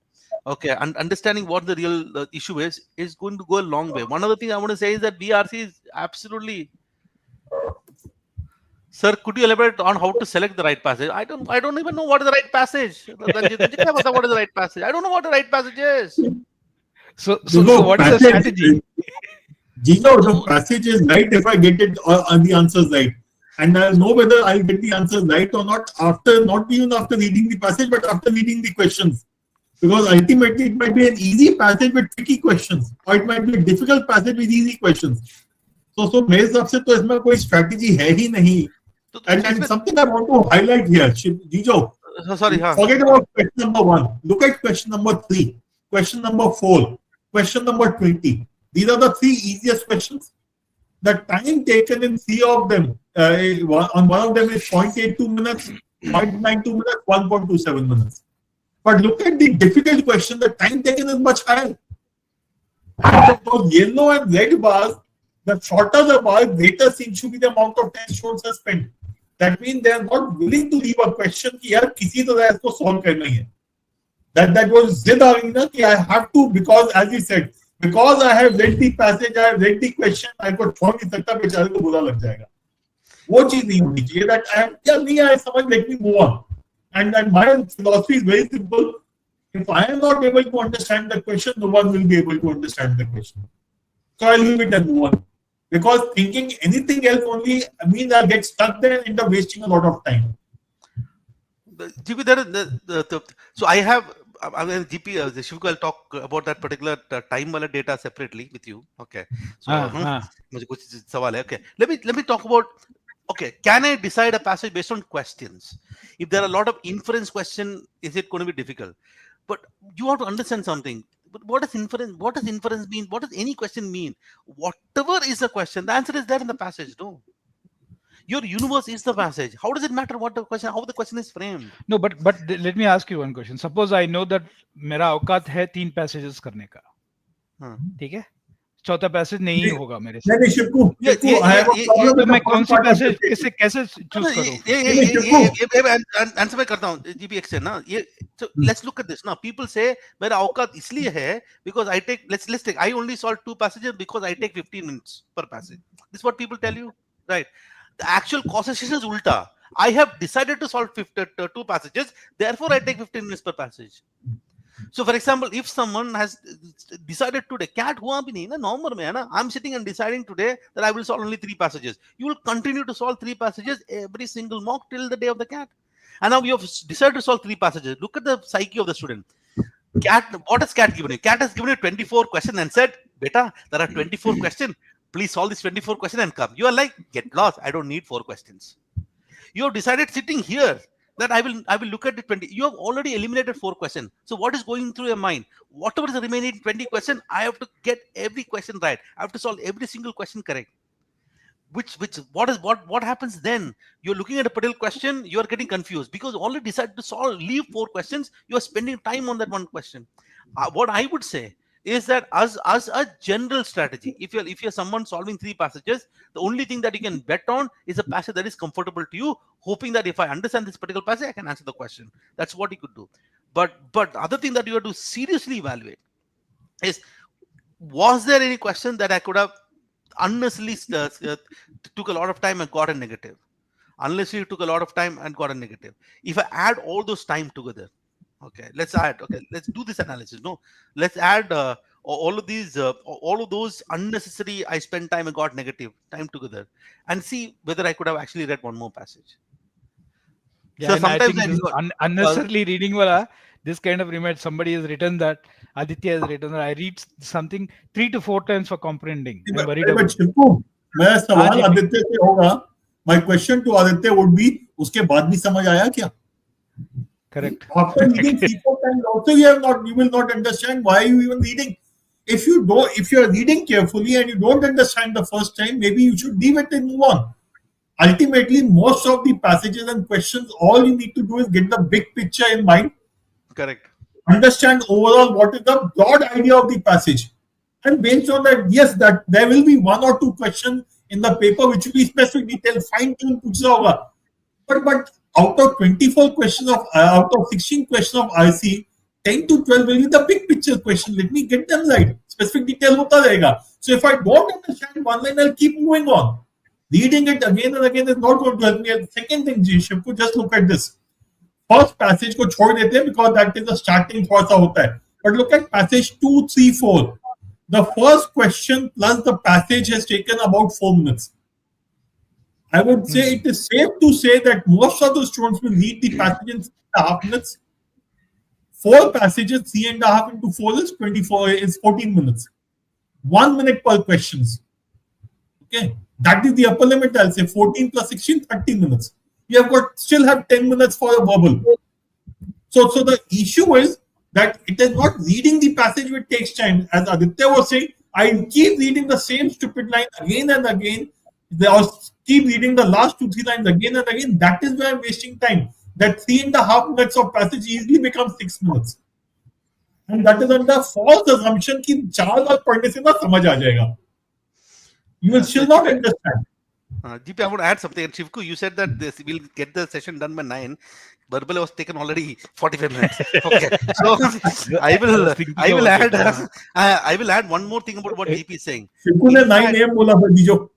okay, and understanding what the real issue is going to go a long way. One other thing I want to say is that VARC is absolutely. Sir, could you elaborate on how to select the right passage? I don't even know what is the right passage. What is the right passage? I don't know what the right passage is. So what is the strategy? Gino, the passage is right if I get it on the answers right. And I'll know whether I'll get the answers right or not even after reading the passage, but after reading the questions. Because ultimately it might be an easy passage with tricky questions, or it might be a difficult passage with easy questions. So मेरे हिसाब से तो इसमें कोई strategy है ही नहीं. And something I want to highlight here, Jijo. Forget about question number 1. Look at question number 3, question number 4, question number 20. These are the 3 easiest questions. The time taken in 3 of them, on one of them is 0.82 minutes, 0.92 minutes, 1.27 minutes. But look at the difficult question, the time taken is much higher. And those yellow and red bars, the shorter the bar, greater seems to be the amount of time students are spent. That means they are not willing to leave a question कि यार किसी तरह इसको solve करना ही है. That was जिद आ गई ना कि I have to, because as you said, because I have read the passage, I have read the question, I को छोड़ नहीं सकता, बेचारे को बुरा लग जाएगा. वो चीज नहीं होनी चाहिए. That नहीं आया समझ, let me move on. And my philosophy is very simple. If I am not able to understand the question, no one will be able to understand the question. So I leave it and move on. Because thinking anything else only means I'll get stuck there and end up wasting a lot of time. GP, so I have, GP, Shivku, I'll talk about that particular time wala data separately with you. Okay. So, मुझे कुछ सवाल है. Okay. Let me talk about. Okay, can I decide a passage based on questions? If there are a lot of inference question, is it going to be difficult? But you have to understand something. But what does inference mean? What does any question mean? Whatever is the question, the answer is there in the passage. No, your universe is the passage. How does it matter how the question is framed? No, but let me ask you one question. Suppose I know that मेरा औकात है 3 passages करने का, ठीक है? चौथा passage नहीं होगा मेरे से. तो मैं कौन सी पैसेज कैसे चूज करूं? आंसर मैं करता हूं जीपीएक्स से ना. ये so let's look at this now. People say मेरा औकात इसलिए है because I take let's take I only solve 2 passages because I take 15 minutes per passage. This is what people tell you, right? The actual causation is ulta. I have decided to solve 2 passages, therefore I take 15 minutes per passage. So, for example, if someone has decided today, cat hua bhi nahi na, normal mein hai na, I'm sitting and deciding today that I will solve only 3 passages. You will continue to solve 3 passages every single mock till the day of the cat. And now you have decided to solve 3 passages. Look at the psyche of the student. Cat, what has cat given you? Cat has given you 24 questions and said, beta, there are 24 questions. please solve this 24 question and come. You are like, get lost. I don't need 4 questions. You have decided sitting here that I will look at the 20. You have already eliminated 4 questions. So what is going through your mind? Whatever is the remaining 20 questions, I have to get every question right. I have to solve every single question correct. What happens then? You're looking at a particular question, you are getting confused because you already decided to leave 4 questions. You are spending time on that one question. What I would say is that as a general strategy, if you're someone solving 3 passages, the only thing that you can bet on is a passage that is comfortable to you, hoping that if I understand this particular passage, I can answer the question. That's what you could do. But other thing that you have to seriously evaluate is, was there any question that I could have unnecessarily took a lot of time and got a negative? Unless you took a lot of time and got a negative. If I add all those time together, let's do this analysis. No, let's add all of those unnecessary I spent time and got negative time together and see whether I could have actually read one more passage. Yeah, So and I think sometimes unnecessarily reading wala, this kind of reminds, somebody has written that, Aditya has written that I read something 3 to 4 times for comprehending. I'm worried but about Shilpu, मेरा सवाल जी। आदित्य से होगा. My question to Aditya would be, उसके बाद भी समझ आया क्या? Correct. After reading 3-4 times, also you will not understand why you even reading. If you are reading carefully and you don't understand the first time, maybe you should leave it and move on. Ultimately, most of the passages and questions, all you need to do is get the big picture in mind. Correct. Understand overall what is the broad idea of the passage. And based on that, yes, that there will be 1 or 2 questions in the paper which will be specific detail, fine-tune pucha hoga. But out of 24 questions out of 16 questions of RC, 10 to 12 will be the big picture question. Let me get them right. Specific detail hota rahega. So if I don't understand one line, I'll keep moving on. Reading it again and again is not going to help me. And second thing, Shivku, just look at this. First passage को छोड़ देते हैं because that is the starting थोड़ा सा होता है. But look at passage 2, 3, 4. The first question plus the passage has taken about 4 minutes. I would say it is safe to say that most of the students will read the passage in 3.5 minutes. 4 passages, 3.5 into 4 is 14 minutes. 1 minute per questions. Okay, that is the upper limit. I'll say 14 plus 16, 30 minutes. You have still have 10 minutes for a verbal. So the issue is that it is not reading the passage which takes time. As Aditya was saying, I keep reading the same stupid line again and again. Or keep reading the last 2-3 lines again and again. That is why I'm wasting time. That 3.5 minutes of passage easily becomes 6 minutes. And that is under false assumption that 4 बार पढ़ने से ना समझ आ जाएगा. You will still not understand. GP, I want to add something. And Shivku, you said that we'll get the session done by 9. Verbal was taken already 45 minutes. Okay, so I will add one more thing about what GP is saying. Shivku ने 9 AM बोला था जीजो.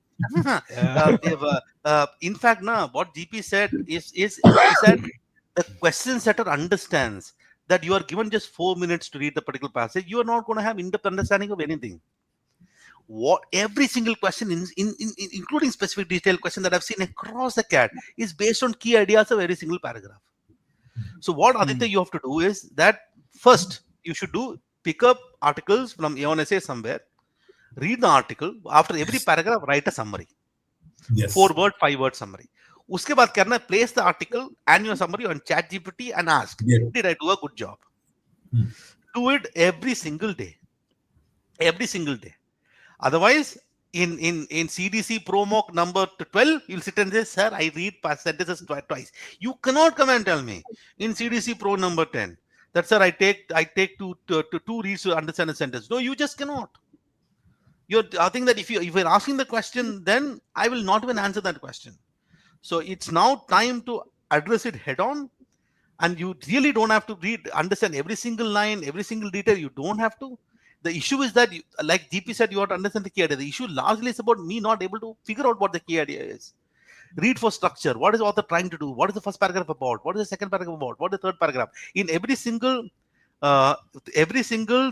In fact, what GP said is that the question setter understands that you are given just 4 minutes to read the particular passage. You are not going to have in-depth understanding of anything. Every single question, including specific detailed question that I've seen across the CAT, is based on key ideas of every single paragraph. So what Aditya you have to do is that first you should pick up articles from A1 essay somewhere, read the article, after every paragraph write a summary. Yes. 4-word, 5-word summary. Uske baad karna, place the article and your summary on ChatGPT and ask, did I do a good job? Do it every single day. Every single day. Otherwise, in CDC Pro mock number 12, you'll sit and say, sir, I read sentences twice. You cannot come and tell me in CDC Pro number 10 that, sir, I take two reads to understand a sentence. No, you just cannot. I think that if you're asking the question, then I will not even answer that question. So it's now time to address it head on. And you really don't have to understand every single line, every single detail. You don't have to. The issue is that, like GP said, you have to understand the key idea. The issue largely is about me not able to figure out what the key idea is. Read for structure. What is the author trying to do? What is the first paragraph about? What is the second paragraph about? What is the third paragraph? In every single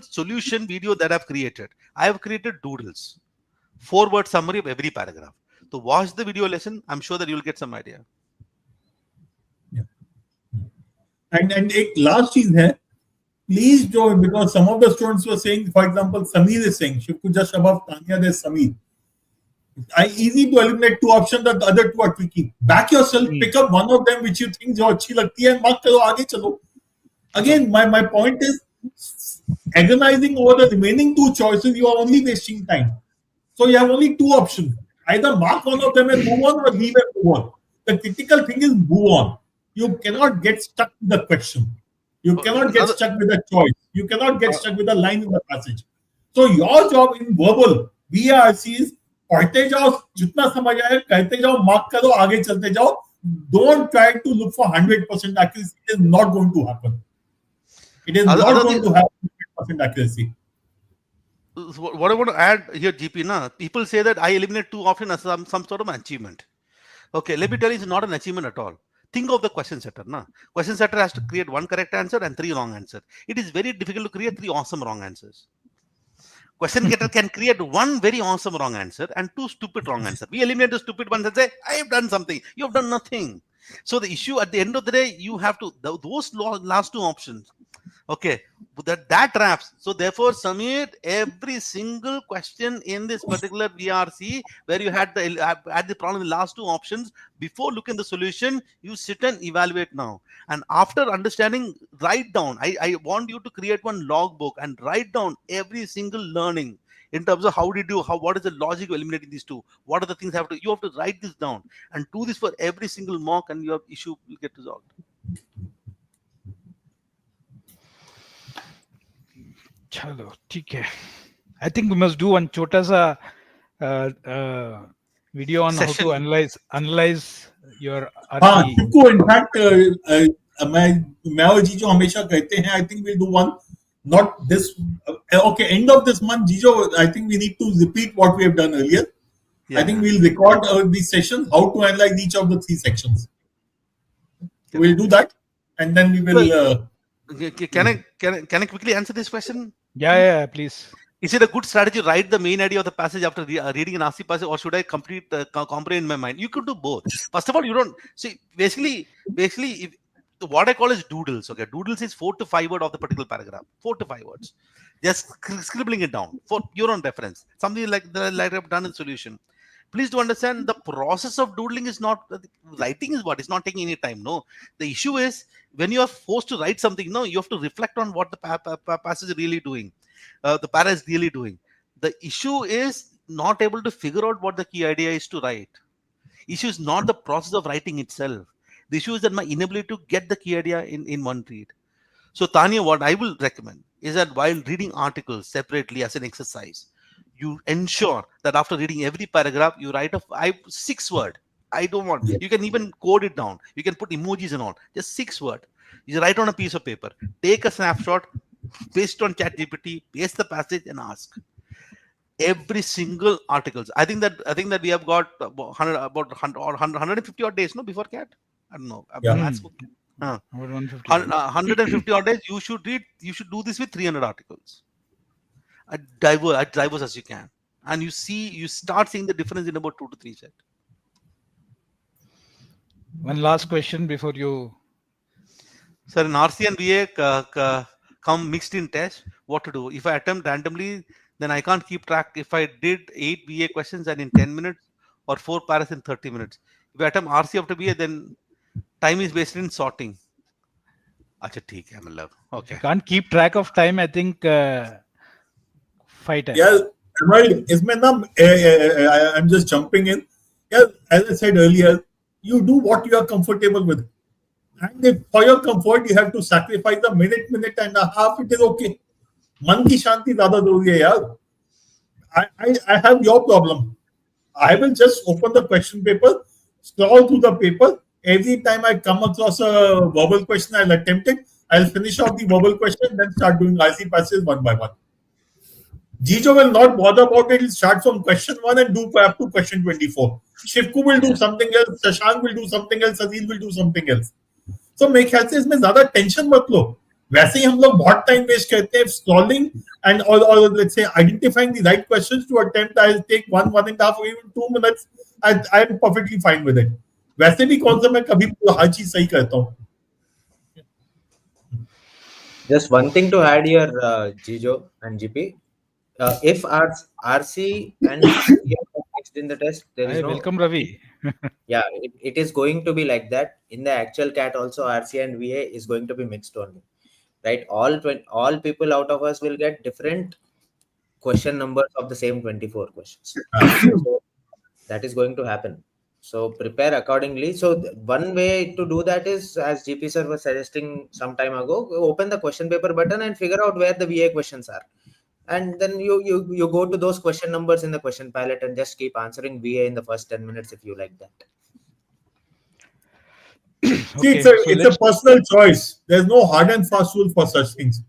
solution video that I've created, I have created doodles. 4-word summary of every paragraph. So watch the video lesson. I'm sure that you'll get some idea. Yeah. And एक last चीज है. Please don't, because some of the students were saying, for example, Sameer is saying, Shivku, just above Tanya, there's Sameer. easy to eliminate 2 options, the other 2 are tricky. Back yourself, pick up one of them which you think जो अच्छी लगती है, mark करो, आगे चलो. Again, my point is, agonizing over the remaining 2 choices, you are only wasting time. So you have only 2 options. Either mark one of them and move on, or leave and move on. The critical thing is move on. You cannot get stuck with the question. You cannot get stuck with the choice. You cannot get stuck with the line in the passage. So your job in verbal VARC is पढ़ते जाओ, जितना समझ आए कहते जाओ, mark करो, आगे चलते जाओ. Don't try to look for 100% accuracy. It is not going to happen. It is not going to have 100% accuracy. What I want to add here, GP, people say that I eliminate 2 options as some sort of achievement. Okay, let me tell you, it's not an achievement at all. Think of the question setter. Question setter has to create 1 correct answer and 3 wrong answers. It is very difficult to create 3 awesome wrong answers. Question getter can create 1 very awesome wrong answer and 2 stupid wrong answers. We eliminate the stupid ones and say, I have done something. You have done nothing. So the issue at the end of the day, you have to, those last 2 options. Okay, that wraps. So therefore, submit every single question in this particular VRC where you had the problem in the last 2 options. Before looking at the solution, you sit and evaluate now. And after understanding, write down. I want you to create 1 logbook and write down every single learning in terms of what is the logic of eliminating these 2? What are the things you have to write this down and do this for every single mock, and your issue will get resolved. Chalo, ठीक है. I think we must do 1 छोटा सा video on Session. how to analyze your हाँ, RP. तुमको in fact मैं और जीजो हमेशा कहते हैं, I think we'll do 1, not this, okay, end of this month, Jijo, I think we need to repeat what we have done earlier. I think we'll record these sessions, how to analyze each of the 3 sections. We'll do that, and then we will. Can I quickly answer this question? Yeah, please. Is it a good strategy to write the main idea of the passage after reading an RC passage, or should I comprehend in my mind? You could do both. First of all, you don't see. Basically, what I call is doodles. Okay, doodles is 4 to 5 words of the particular paragraph. 4 to 5 words. Just scribbling it down for your own reference. Something like I've done in solution. Please do understand, the process of doodling is not, writing is what is not taking any time. No, the issue is when you are forced to write something, no, you have to reflect on what the passage is really doing, the para is really doing. The issue is not able to figure out what the key idea is to write. Issue is not the process of writing itself. The issue is that my inability to get the key idea in one read. So Tanya, what I will recommend is that while reading articles separately as an exercise, you ensure that after reading every paragraph, you write a 6 word. I don't want, you can even code it down. You can put emojis and all, just 6 word. You write on a piece of paper, take a snapshot, paste on ChatGPT, paste the passage and ask. Every single articles. I think that we have got about 150 odd days, no, before CAT. I don't know. Yeah. 150 odd days. You should do this with 300 articles. As diverse as you can, and you start seeing the difference in about 2 to 3 sets. One last question before you. Sir, in RC and VA come mixed in test, what to do? If I attempt randomly, then I can't keep track if I did 8 VA questions and in 10 minutes or 4 paras in 30 minutes. If I attempt RC after VA, then time is wasted in sorting. Acha, theek hai, matlab. Okay. Can't keep track of time, I think. Fight. Yeah, I'm just jumping in. Yeah, as I said earlier, you do what you are comfortable with. And if for your comfort, you have to sacrifice a minute and a half, it is okay. Man ki shanti zyada zaruri hai, yaar. I have your problem. I will just open the question paper, scroll through the paper. Every time I come across a verbal question, I'll attempt it. I'll finish off the verbal question, then start doing IC passages 1 by 1. Jijo will not bother about it. He'll start from question 1 and do up to question 24. Shivku will do something else. Shashank will do something else. Azil will do something else. So मेरे ख्याल से इसमें ज़्यादा tension मत लो. वैसे ही हम लोग बहुत टाइम वेस्ट करते हैं scrolling and or let's say identifying the right questions to attempt. I'll take 1.5 or even 2 minutes. I'm perfectly fine with it. वैसे भी कौन सा मैं कभी हर चीज सही करता हूँ. Just one thing to add here, Jijo and GP. If RC and mixed in the test. There is Hi, no welcome Ravi. yeah, it is going to be like that in the actual CAT also. RC and VA is going to be mixed only, right? All people out of us will get different question numbers of the same 24 questions. So that is going to happen. So prepare accordingly. So one way to do that is, as GP sir was suggesting some time ago, open the question paper button and figure out where the VA questions are. And then you go to those question numbers in the question palette and just keep answering VA in the first 10 minutes if you like that. See, Okay, it's a personal choice. There's no hard and fast rule for such things.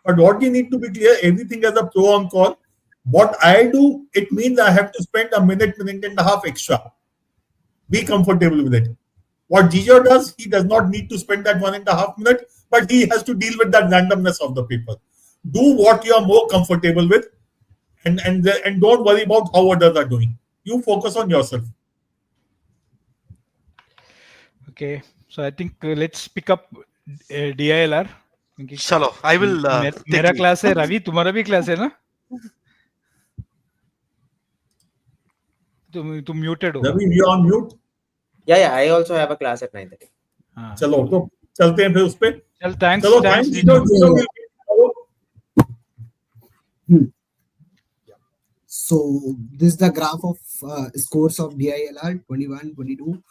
But what you need to be clear, everything has a pro on call. What I do, it means I have to spend a minute and a half extra. Be comfortable with it. What Gijo does, he does not need to spend that 1.5 minutes, but he has to deal with that randomness of the paper. Do what you are more comfortable with, and don't worry about how others are doing. You focus on yourself. okay. So I think let's pick up DILR. Chalo, I will take मेरा lead. Class है रवि, तुम्हारा भी class है ना? तुम muted हो. Ravi, you are on mute. Yeah, I also have a class at 9:30. हाँ. चलो तो चलते हैं फिर उस पे. चल, thanks, चलो thanks thanks Gijo. Gijo. So this is the graph of scores of DILR 21, 22,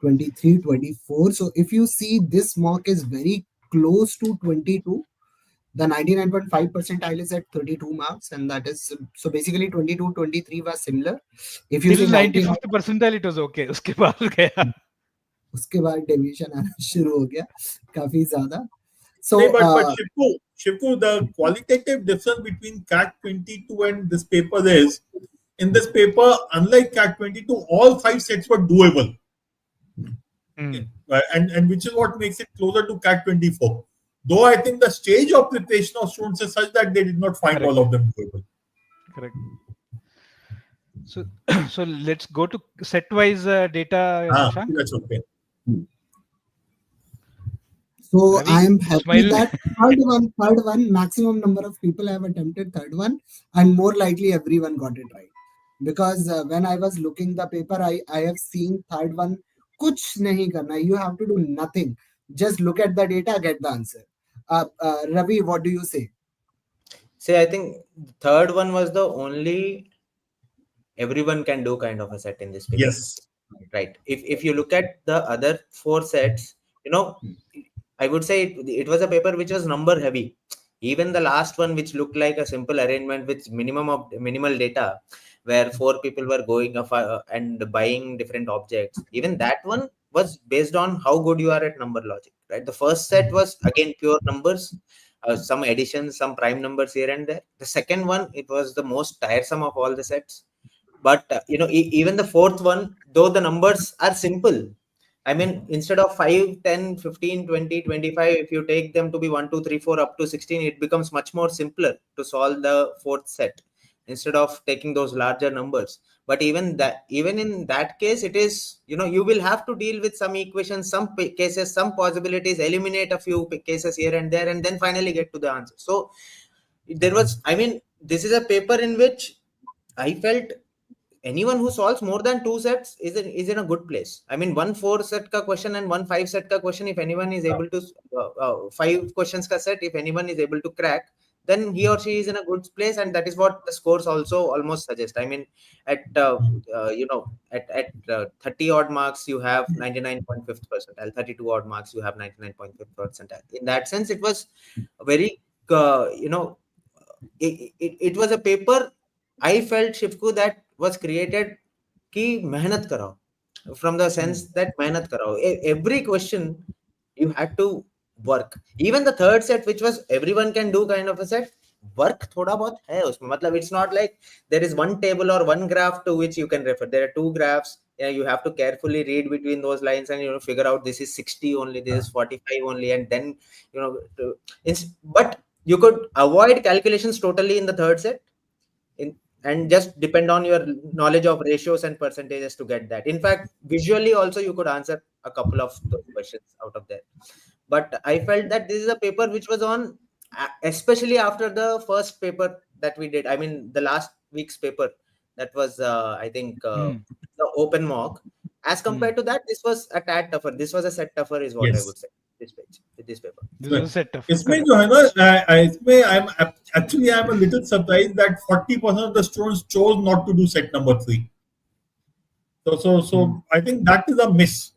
23, 24. So if you see, this mock is very close to 22. The 99.5 percentile is at 32 marks, and that is so basically 22, 23 was similar. If you Till see 95th percentile it was okay. उसके बाद गया. उसके बाद deviation आना शुरू हो गया काफी ज्यादा. So but Shivku, the qualitative difference between CAT 22 and this paper is, in this paper, unlike CAT 22, all 5 sets were doable. And which is what makes it closer to CAT 24. Though I think the stage of preparation of students is such that they did not find all of them doable. Correct. So let's go to set-wise data. Shashank. That's okay. So Ravi, I am happy smile. that third one, maximum number of people have attempted third one, and more likely everyone got it right. Because when I was looking the paper, I have seen third one, kuch nahi karna. You have to do nothing. Just look at the data, get the answer. Ravi, what do you say? See, I think third one was the only everyone can do kind of a set in this paper. Yes. Right. If you look at the other 4 sets, I would say it was a paper which was number heavy. Even the last one, which looked like a simple arrangement with minimal data, where 4 people were going and buying different objects, even that one was based on how good you are at number logic, right? The first set was again pure numbers, some additions, some prime numbers here and there. The second one, it was the most tiresome of all the sets. But even the fourth one, though the numbers are simple, I mean, instead of 5, 10, 15, 20, 25, if you take them to be 1, 2, 3, 4 up to 16, it becomes much more simpler to solve the fourth set instead of taking those larger numbers. But even in that case, it is, you will have to deal with some equations, some cases, some possibilities, eliminate a few cases here and there, and then finally get to the answer. So this is a paper in which I felt anyone who solves more than 2 sets is in a good place. I mean, 1 4 set ka question and 1 5 set ka question, if anyone is able to 5 questions ka set, if anyone is able to crack, then he or she is in a good place, and that is what the scores also almost suggest. I mean, at 30 odd marks you have 99.5th percentile, 32 odd marks you have 99.5th percentile. In that sense, it was very it was a paper I felt, Shivku, that was created ki mehnat karao, from the sense that mehnat karao. Every question you had to work. Even the third set, which was everyone can do kind of a set, work thoda bahut hai usme. Matlab, it's not like there is one table or one graph to which you can refer. There are 2 graphs. You have to carefully read between those lines and figure out this is 60 only, this is 45 only, and then but you could avoid calculations totally in the third set. And just depend on your knowledge of ratios and percentages to get that. In fact, visually also you could answer a couple of those questions out of there. But I felt that this is a paper which was on, especially after the first paper that we did. I mean, the last week's paper, That was I think the open mock. As compared to that, this was a tad tougher. This was a set tougher, is what I Yes. would say. This page, with this paper. This is a set of. इसमें जो है ना, इसमें I'm a little surprised that 40% of the students chose not to do set number 3. So I think that is a miss,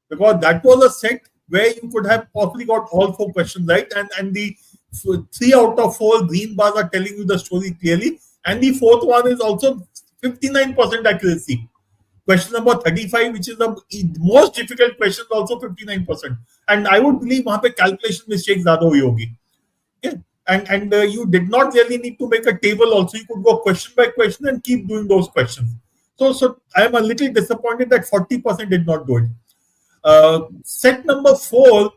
because that was a set where you could have possibly got all 4 questions right, and the 3 out of 4 green bars are telling you the story clearly, and the 4th one is also 59% accuracy. Question number 35, which is the most difficult question, also 59%. And I would believe वहाँ पे calculation mistakes ज़्यादा हुई होगी. Okay? And you did not really need to make a table also. You could go question by question and keep doing those questions. So I am a little disappointed that 40% did not do it. Set number 4,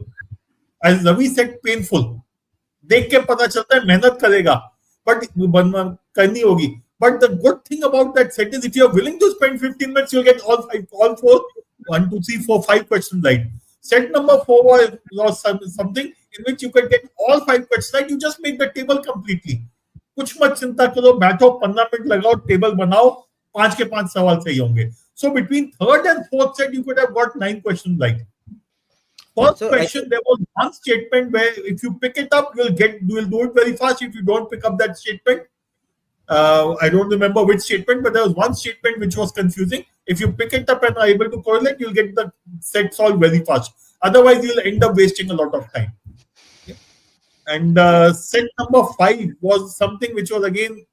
as Ravi said, painful. देख के पता चलता है मेहनत करेगा, but करनी होगी. But the good thing about that set is if you are willing to spend 15 minutes, you'll get all 4, 1, 2, 3, 4, 5 questions right. Set number 4 was something in which you can get all 5 questions right. You just make the table completely. कुछ मत चिंता करो, बैठो 15 minute लगाओ, table बनाओ, 5 के 5 सवाल सही होंगे. So between 3rd and 4th set, you could have got 9 questions right. First question, there was one statement where if you pick it up, you'll do it very fast. If you don't pick up that statement, I don't remember which statement, but there was one statement which was confusing. If you pick it up and are able to correlate, you'll get the set solved very fast. Otherwise, you'll end up wasting a lot of time. And set number 5 was something which was again,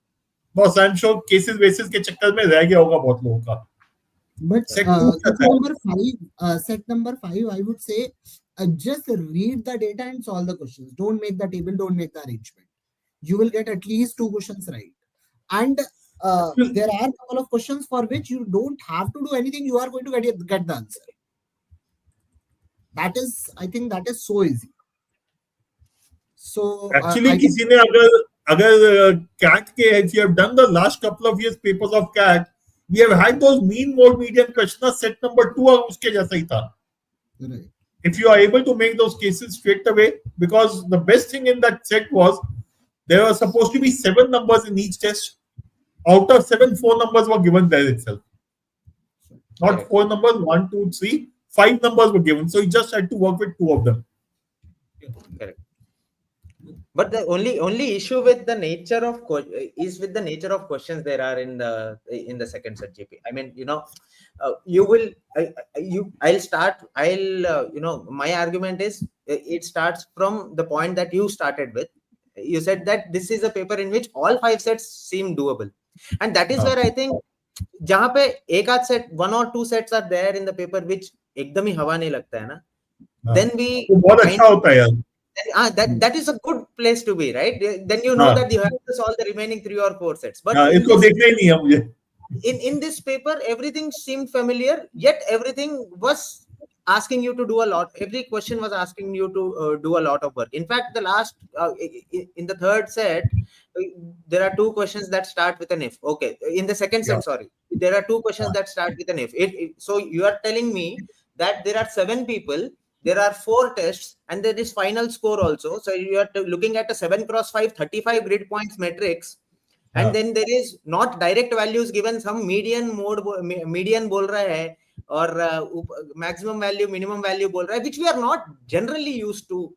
boss, I'm sure cases basis के चक्कर में रह गया होगा बहुत लोगों का. But Set number 5, I would say, just read the data and solve the questions. Don't make the table, don't make the arrangement. You will get at least 2 questions right. And there are a couple of questions for which you don't have to do anything. You are going to get the answer. That is, I think that is so easy. So actually, किसी ने अगर CAT के, if you have done the last couple of years papers of CAT, we have had those mean, mode, median questions. Set number 2 उसके जैसा ही था. Right. If you are able to make those cases straight away, because the best thing in that set was there were supposed to be 7 numbers in each test. Out of 7, 4 numbers were given there itself. Not 4 numbers, 1, 2, 3, 5 numbers were given. So you just had to work with 2 of them. Correct. But the only issue with the nature of questions there are in the second set, JP. I mean, my argument is it starts from the point that you started with. You said that this is a paper in which all 5 sets seem doable, and that is where I think जहाँ पे एक आध set, 1 or 2 sets are there in the paper which एकदम ही हवा नहीं लगता है ना, then we बहुत अच्छा होता है यार. That is a good place to be, right? Then you know that you have to solve the remaining 3 or 4 sets. But इसको देखना ही नहीं है मुझे. In this paper, everything seemed familiar, yet everything was asking you to do a lot. Every question was asking you to do a lot of work. In fact, the last in the 3rd set, there are 2 questions that start with an if. Okay, in the 2nd set, sorry, there are 2 questions that start with an if. So you are telling me that there are 7 people. There are 4 tests and there is final score also. So you are looking at a 7x5, 35 grid points matrix. And then there is not direct values given, some median बोल रहा है और maximum value, minimum value बोल रहा है, which we are not generally used to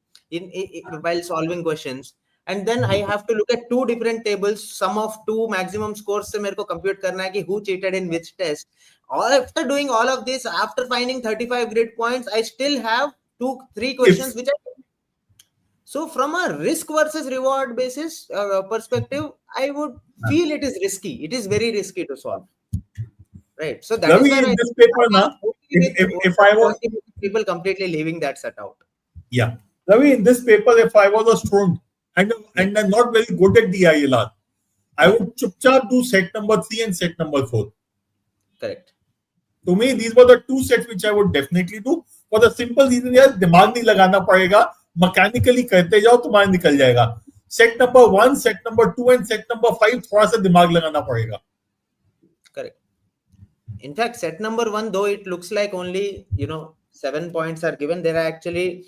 while solving questions. And then I have to look at 2 different tables, sum of 2 maximum scores से मेरे को compute करना है कि who cheated in which test. After doing all of this, after finding 35 grid points, I still have 2-3 questions which are. So from a risk versus reward basis perspective, I would feel it is risky. It is very risky to solve. Right. So that is where in this paper, if I was people completely leaving that set out. Yeah. Ravi, in this paper, if I was a student and I'm not very good at DILR, I would chupchap do set number 3 and set number 4. Correct. To me, these were the 2 sets which I would definitely do. For the simple reason, यार दिमाग नहीं लगाना पड़ेगा, mechanically करते जाओ तुम्हारा निकल जाएगा. Set number 1, set number 2 and set number 5 थोड़ा सा दिमाग लगाना पड़ेगा. Correct. In fact, set number 1, though it looks like only 7 points are given, there are actually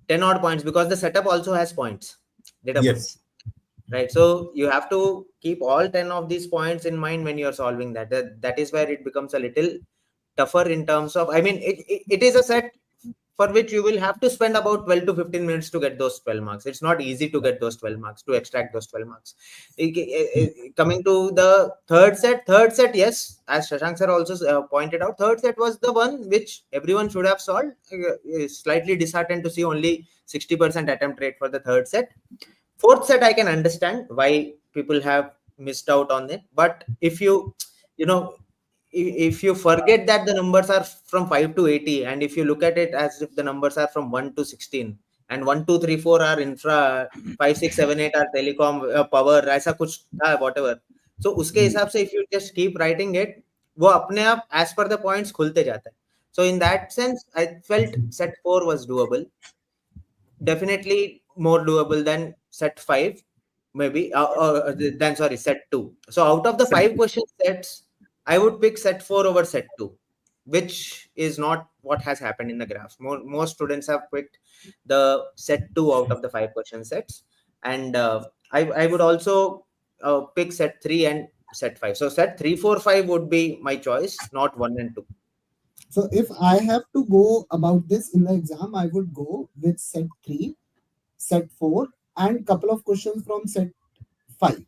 10 odd points because the setup also has points. Data Yes. points. right? So you have to keep all 10 of these points in mind when you're solving that is where it becomes a little tougher in terms of, I mean, it is a set for which you will have to spend about 12 to 15 minutes to get those 12 marks. It's not easy to get those 12 marks, to extract those 12 marks. Coming to the third set, yes, as Shashank sir also pointed out, third set was the one which everyone should have solved. Slightly disheartened to see only 60% attempt rate for the third set. Fourth set, I can understand why people have missed out on it. But if you know, if you forget that the numbers are from 5 to 80, and if you look at it as if the numbers are from 1 to 16, and 1 2 3 4 are infra, 5 6 7 8 are telecom, power, ऐसा कुछ था, whatever. So उसके हिसाब से if you just keep writing it, वो अपने आप as per the points खुलते जाता है. So in that sense, I felt set 4 was doable. Definitely more doable than set 5, maybe, than, sorry, set 2. So out of the 5 question sets, I would pick set 4 over set 2, which is not what has happened in the graph. Most students have picked the set 2 out of the 5 question sets. And I would also pick set 3 and set 5. So set 3, 4, 5 would be my choice, not 1 and 2. So if I have to go about this in the exam, I would go with set 3, set 4, and couple of questions from set 5.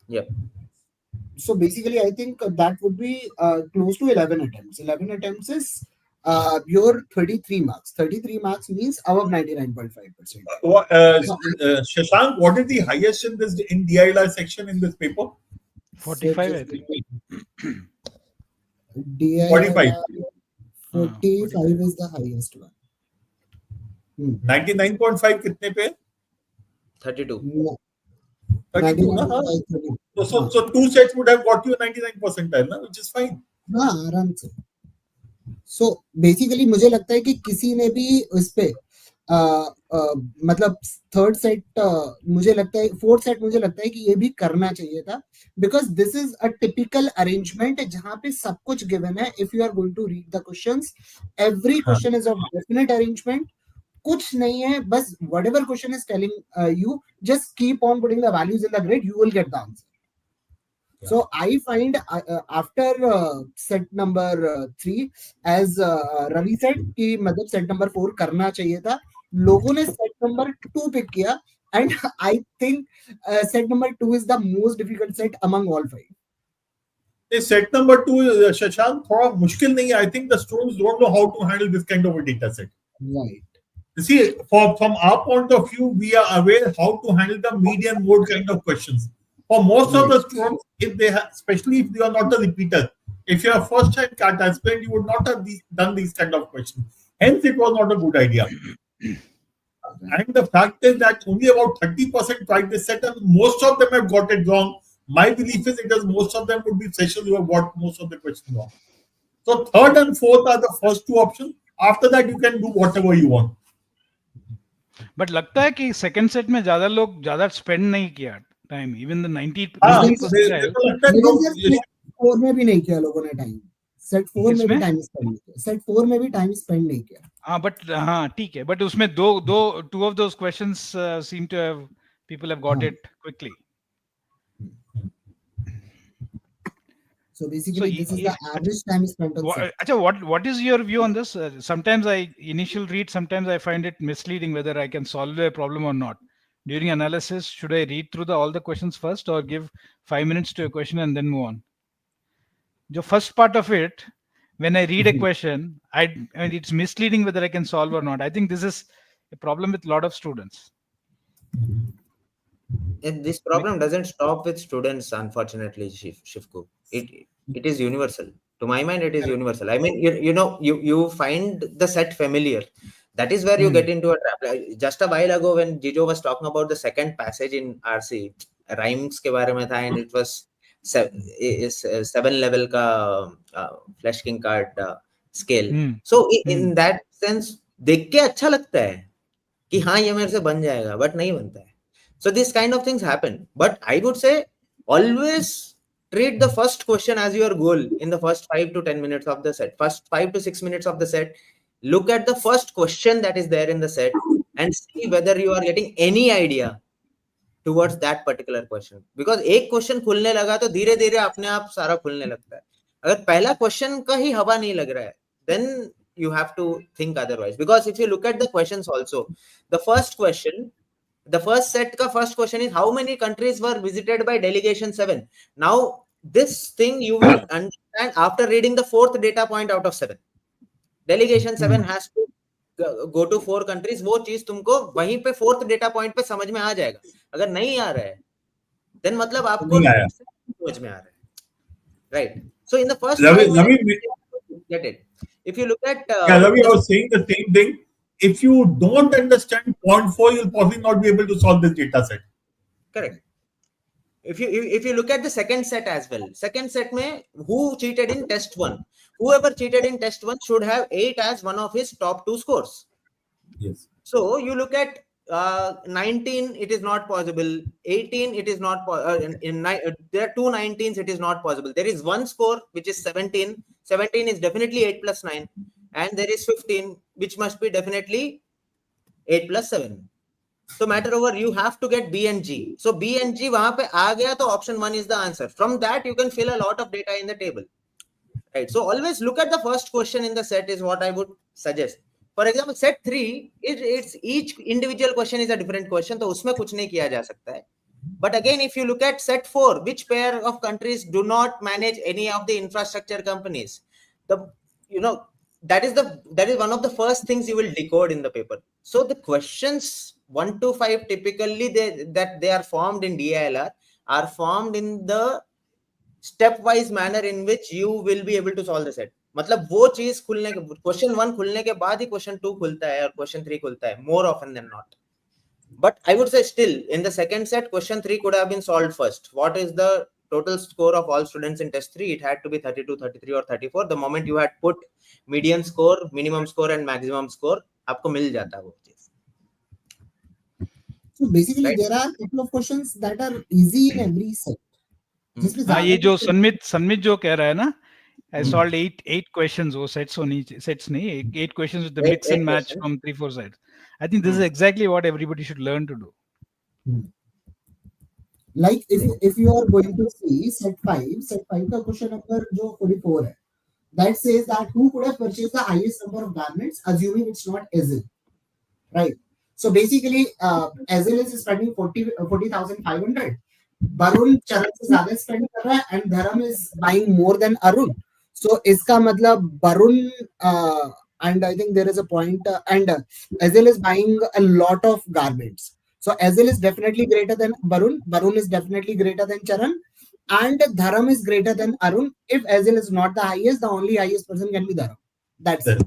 Yep. So basically, I think that would be close to 11 attempts. 11 attempts is your 33 marks. 33 marks means above 99.5%. Shashank, what is the highest in DILR section in this paper? 45, I think. DILR 45. 45 is the highest one. 99.5 कितने पे? 32. No. 32 ना? 99.5. So 2 sets would have got you 99 percentile, na? Which is fine. हाँ, आराम से. So basically मुझे लगता है कि किसी ने भी उस पे मतलब थर्ड सेट मुझे लगता है, फोर्थ सेट मुझे लगता है कि ये भी करना चाहिए था, because this is a typical arrangement जहां पे सब कुछ गिवन है. If you are going to read the questions, every question is of definite arrangement. कुछ नहीं है, बस whatever question is telling you, just keep on putting the values in the grid, you will get the answer. So I find after set number 3, as Ravi said कि मतलब set number 4 करना चाहिए था, लोगों ने set number 2 pick किया, and I think set number 2 is the most difficult set among all 5. Set number 2, Shashank, थोड़ा मुश्किल नहीं है. I think the students don't know how to handle this kind of a data set. Right. You see, from our point of view, we are aware how to handle the median mode kind of questions. For most of the students, if they have, especially if they are not a repeater, if you are first time CAT aspirant, you would not have done these kind of questions. Hence, it was not a good idea. And the fact is that only about 30% tried this set, and most of them have got it wrong. My belief is because most of them would be freshers who have got most of the questions wrong. So third and fourth are the first 2 options. After that, you can do whatever you want. But लगता है कि second set में ज्यादा लोग ज्यादा spend नहीं किया time. Even the 90 4 में भी नहीं किया लोगों ने टाइम. सेट 4 में भी टाइम स्पेंड नहीं किया. सेट 4 में भी टाइम स्पेंड नहीं किया. हाँ, बट हाँ ठीक है, बट उसमें two of those questions seem to have people have got it quickly. So basically, this is the average time spent on set. Acha, what is your view on this? Sometimes initial read, sometimes I find it misleading whether I can solve a problem or not. During analysis, should I read through all the questions first or give 5 minutes to a question and then move on? The first part of it, when I read a question, it's misleading whether I can solve or not. I think this is a problem with a lot of students. And this problem doesn't stop with students, unfortunately, Shivku. It is universal. To my mind, it is universal. I mean, you find the set familiar. That is where you get into a trap. Just a while ago, when Jijo was talking about the second passage in RC, rhymes ke baare mein tha, and it was 7 level ka flash king card scale. So in that sense, देख के अच्छा लगता है कि हाँ ये मेरे से बन जाएगा, but नहीं बनता है. So these kind of things happen. But I would say always treat the first question as your goal in the first 5 to 10 minutes of the set. First 5 to 6 minutes of the set. Look at the first question that is there in the set and see whether you are getting any idea towards that particular question. Because एक question खुलने लगा तो धीरे धीरे अपने आप सारा खुलने लगता है. अगर पहला question का ही हवा नहीं लग रहा है, then you have to think otherwise. Because if you look at the questions also, the first question, the first set ka first question is how many countries were visited by delegation 7. Now this thing you will understand after reading the fourth data point out of 7. Delegation 7 has to go to 4 countries. वो चीज तुमको वहीं पे fourth data point पे समझ में आ जाएगा. अगर नहीं आ रहा है, then मतलब आपको समझ में आ रहा है. Right. So in the first 5 minutes, get it. If you look at Ravi, I was saying the same thing. If you don't understand point 4, you'll probably not be able to solve this data set. Correct. If you look at the second set as well, second set mein who cheated in test 1? Whoever cheated in test 1 should have 8 as one of his top 2 scores. Yes. So you look at 19, it is not possible. 18, it is not. There are 2 19s, it is not possible. There is one score which is 17. 17 is definitely 8 plus 9, and there is 15, which must be definitely 8 plus 7. So matter over, you have to get B and G. So B and G वहाँ पे आ गया तो option 1 is the answer. From that you can fill a lot of data in the table. Right. So always look at the first question in the set is what I would suggest. For example, set 3, it's each individual question is a different question, तो उसमें कुछ नहीं किया जा सकता है. But again, if you look at set 4, which pair of countries do not manage any of the infrastructure companies? That is one of the first things you will decode in the paper. So the questions 1 to 5 typically they are formed in DILR are formed in the stepwise manner in which you will be able to solve the set. मतलब वो चीज खुलने के question 1 खुलने के बाद ही question 2 खुलता है और question 3 खुलता है, more often than not. But I would say still in the second set question 3 could have been solved first. What is the total score of all students in test 3? It had to be 32, 33 or 34. The moment you had put median score, minimum score and maximum score, आपको मिल जाता वो चीज. So basically Right. there are a couple of questions that are easy in every set. हाँ, ये जो संमित जो कह रहा है ना, I solved 8 questions. वो sets नहीं, 8 questions with the mix and match from 3-4 sides. I think this is exactly what everybody should learn to do. Like if you are going to see set 5 का question number जो 44 है, that says that who could have purchased the highest number of garments, assuming it's not Ezil, right? So basically, Ezil is spending 40,500. Barun Charan से ज़्यादा spend कर रहा है, and Dharam is buying more than Arun. So इसका मतलब Barun and I think there is a point and Ezil is buying a lot of garments. So Ezil is definitely greater than Barun. Barun is definitely greater than Charan, and Dharam is greater than Arun. If Ezil is not the highest, the only highest person can be Dharam. That's it.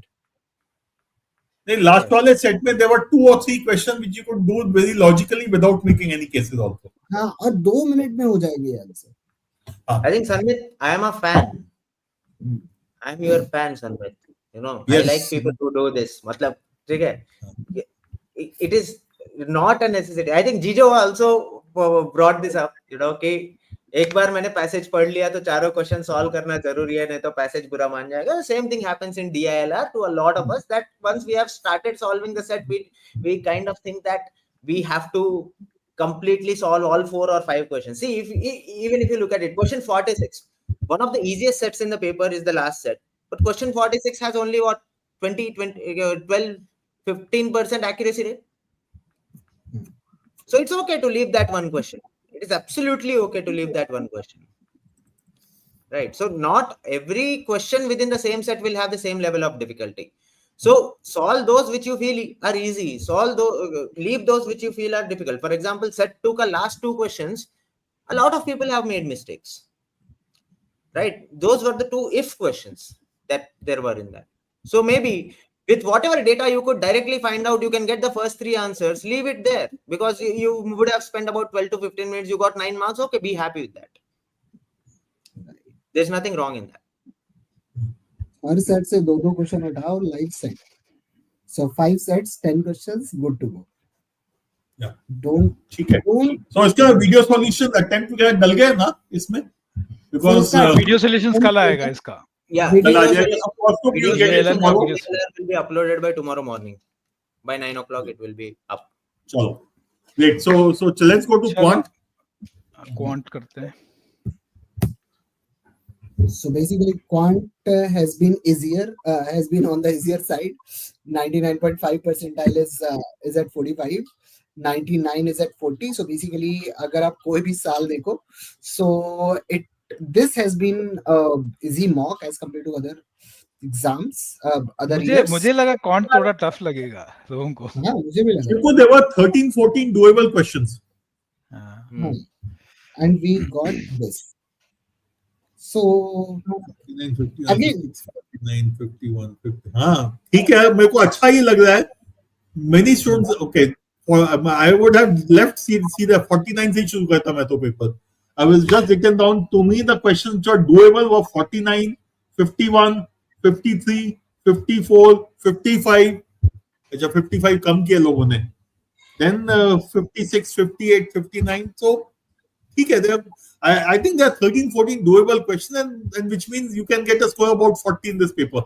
The last वाले set में there were 2 or 3 questions which you could do very logically without making any cases also. हाँ, और 2 minute में हो जाएगी यार से. I think Sanmit, I am a fan. I am your fan, Sanmit. Yes. I like people who do this. मतलब ठीक है. It is not a necessity. I think Jijo also brought this up. कि एक बार मैंने passage पढ़ लिया तो चारों क्वेश्चन सॉल्व करना जरूरी है, नहीं तो पैसेज बुरा मान जाएगा. Same thing happens in DILR to a lot of us, that once we have started solving the set, we kind of think that we have to completely solve all 4 or 5 questions. See, even if you look at it, question 46, one of the easiest sets in the paper is the last set, but question 46 has only what 12 15% accuracy rate. So it's okay to leave that one question. It is absolutely okay to leave that one question. Right. So not every question within the same set will have the same level of difficulty. So solve those which you feel are easy. Leave those which you feel are difficult. For example, set 2 ka last 2 questions, a lot of people have made mistakes. Right. Those were the 2 if questions that there were in that. So maybe with whatever data you could directly find out, you can get the first 3 answers, leave it there, because you would have spent about 12 to 15 minutes, you got 9 marks. Okay, be happy with that. There's nothing wrong in that. Her set से 2-2 question उठाओ, live set. So 5 sets, 10 questions, good to go. Yeah. ठीक है. So इसका video solution attempt क्या डल गया ना इसमें, because video solutions कल आएगा इसका. Yeah, video will be uploaded by tomorrow morning. By 9 o'clock it will be up. चलो Great. So let's go to quant. Quant करते हैं. So basically, quant has been easier, has been on the easier side. 99.5 percentile is at 45. 99 is at 40. So basically, अगर आप कोई भी साल देखो, so this has been easy mock as compared to other exams, other years. मुझे लगा quant थोड़ा tough लगेगा लोगों को. हाँ, मुझे भी लगा. There were 13-14 doable questions. And we got this. So 49, 50, again, 49, 51, 50. हाँ, ठीक है, मेरे को अच्छा ही लग रहा है. Many students, okay. I would have left see the 49 से शुरू करता मैं तो paper. I was just written down. To me, the questions which are doable were 49, 51, 53, 54, 55. अच्छा 55 कम किया लोगों ने. Then 56, 58, 59. So ठीक है. I think there are 13-14 doable questions, and which means you can get a score about 40 in this paper.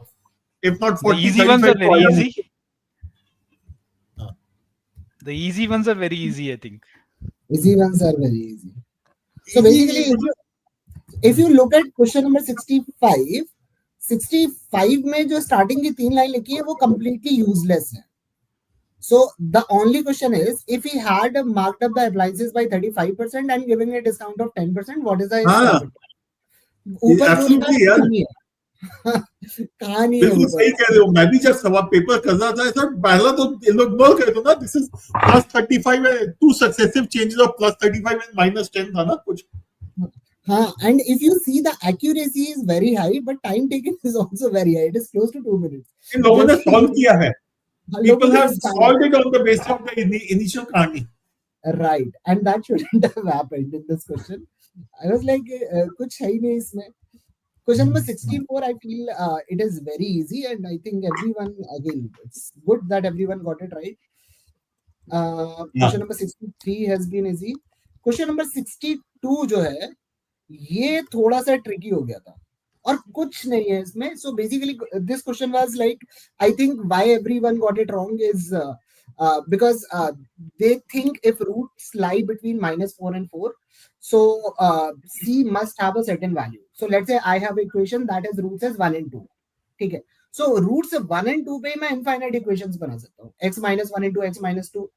If not 40, the easy ones are very easy. Huh. The easy ones are very easy, I think. Easy ones are very easy. So basically, if you look at question number 65 में जो starting की 3 line लिखी है वो completely useless है. So the only question is, if he had marked up the appliances by 35% and giving a discount of 10%, what is the हाँ, absolutely यार. कहानी बिल्कुल सही कह रहे हो. मैं भी जब सवाल पेपर कर रहा था सर, पहला तो इग्नोर कर दो ना. दिस इज +35 है, 2 successive changes of +35 and -10 था ना कुछ. हाँ, and if you see the accuracy is very high, but time taken is also very high. It is close to 2 minutes. इन लोगों ने सॉल्व किया है. People have solved it on the basis of the initial कहानी. Right, and that shouldn't have happened in this question. I was like, कुछ है ही नहीं इसमें. Question number 64, I feel it is very easy, and I think everyone, again, it's good that everyone got it right. Question number 63 has been easy. Question number 62 जो है, ये थोड़ा सा tricky हो गया था. और कुछ नहीं है इसमें. So basically, this question was like, I think why everyone got it wrong is because they think if roots lie between -4 and 4, so C must have a certain value. So let's say I have equation that has roots as 1 and 2. ठीक है. So roots 1 and 2 पे मैं infinite equations बना सकता हूँ. x minus 1 into x minus 2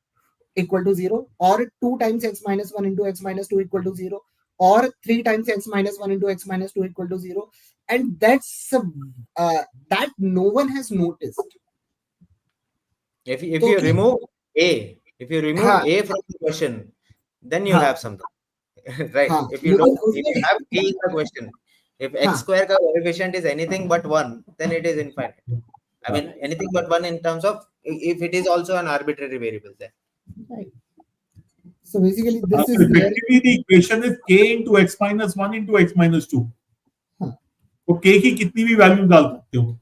equal to 0, or 2 times x minus 1 into x minus 2 equal to 0, or 3 times x minus 1 into x minus 2 equal to 0. And that's that no one has noticed. If you remove A, A from the question, then you have something. Right? If you have A in the question, if x square ka coefficient is anything but 1, then it is infinite. I mean, anything but 1 in terms of if it is also an arbitrary variable there. Right. So basically, this is effectively the equation is k into x minus 1 into x minus 2. तो k की कितनी भी value डाल सकते हो.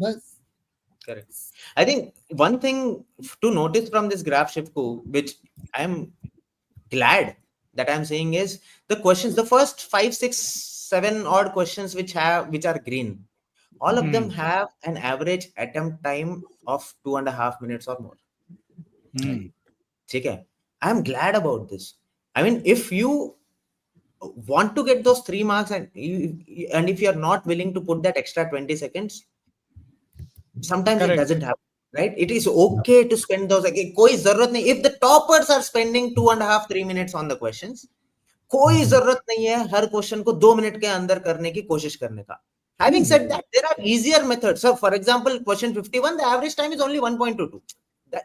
बस. Correct. I think one thing to notice from this graph, Shivku, which I am glad that I am saying, is the questions, the first 5, 6, 7 odd questions which are green, all of them have an average attempt time of 2.5 minutes or more. Okay. I am glad about this. I mean, if you want to get those 3 marks and if you are not willing to put that extra 20 seconds, sometimes it doesn't happen, right? It is okay to spend those. कोई जरूरत नहीं. If the toppers are spending 2.5-3 minutes on the questions, कोई जरूरत नहीं है हर question को 2 minute के अंदर करने की कोशिश करने का. Having said that, there are easier methods. So, for example, question 51, the average time is only 1.22.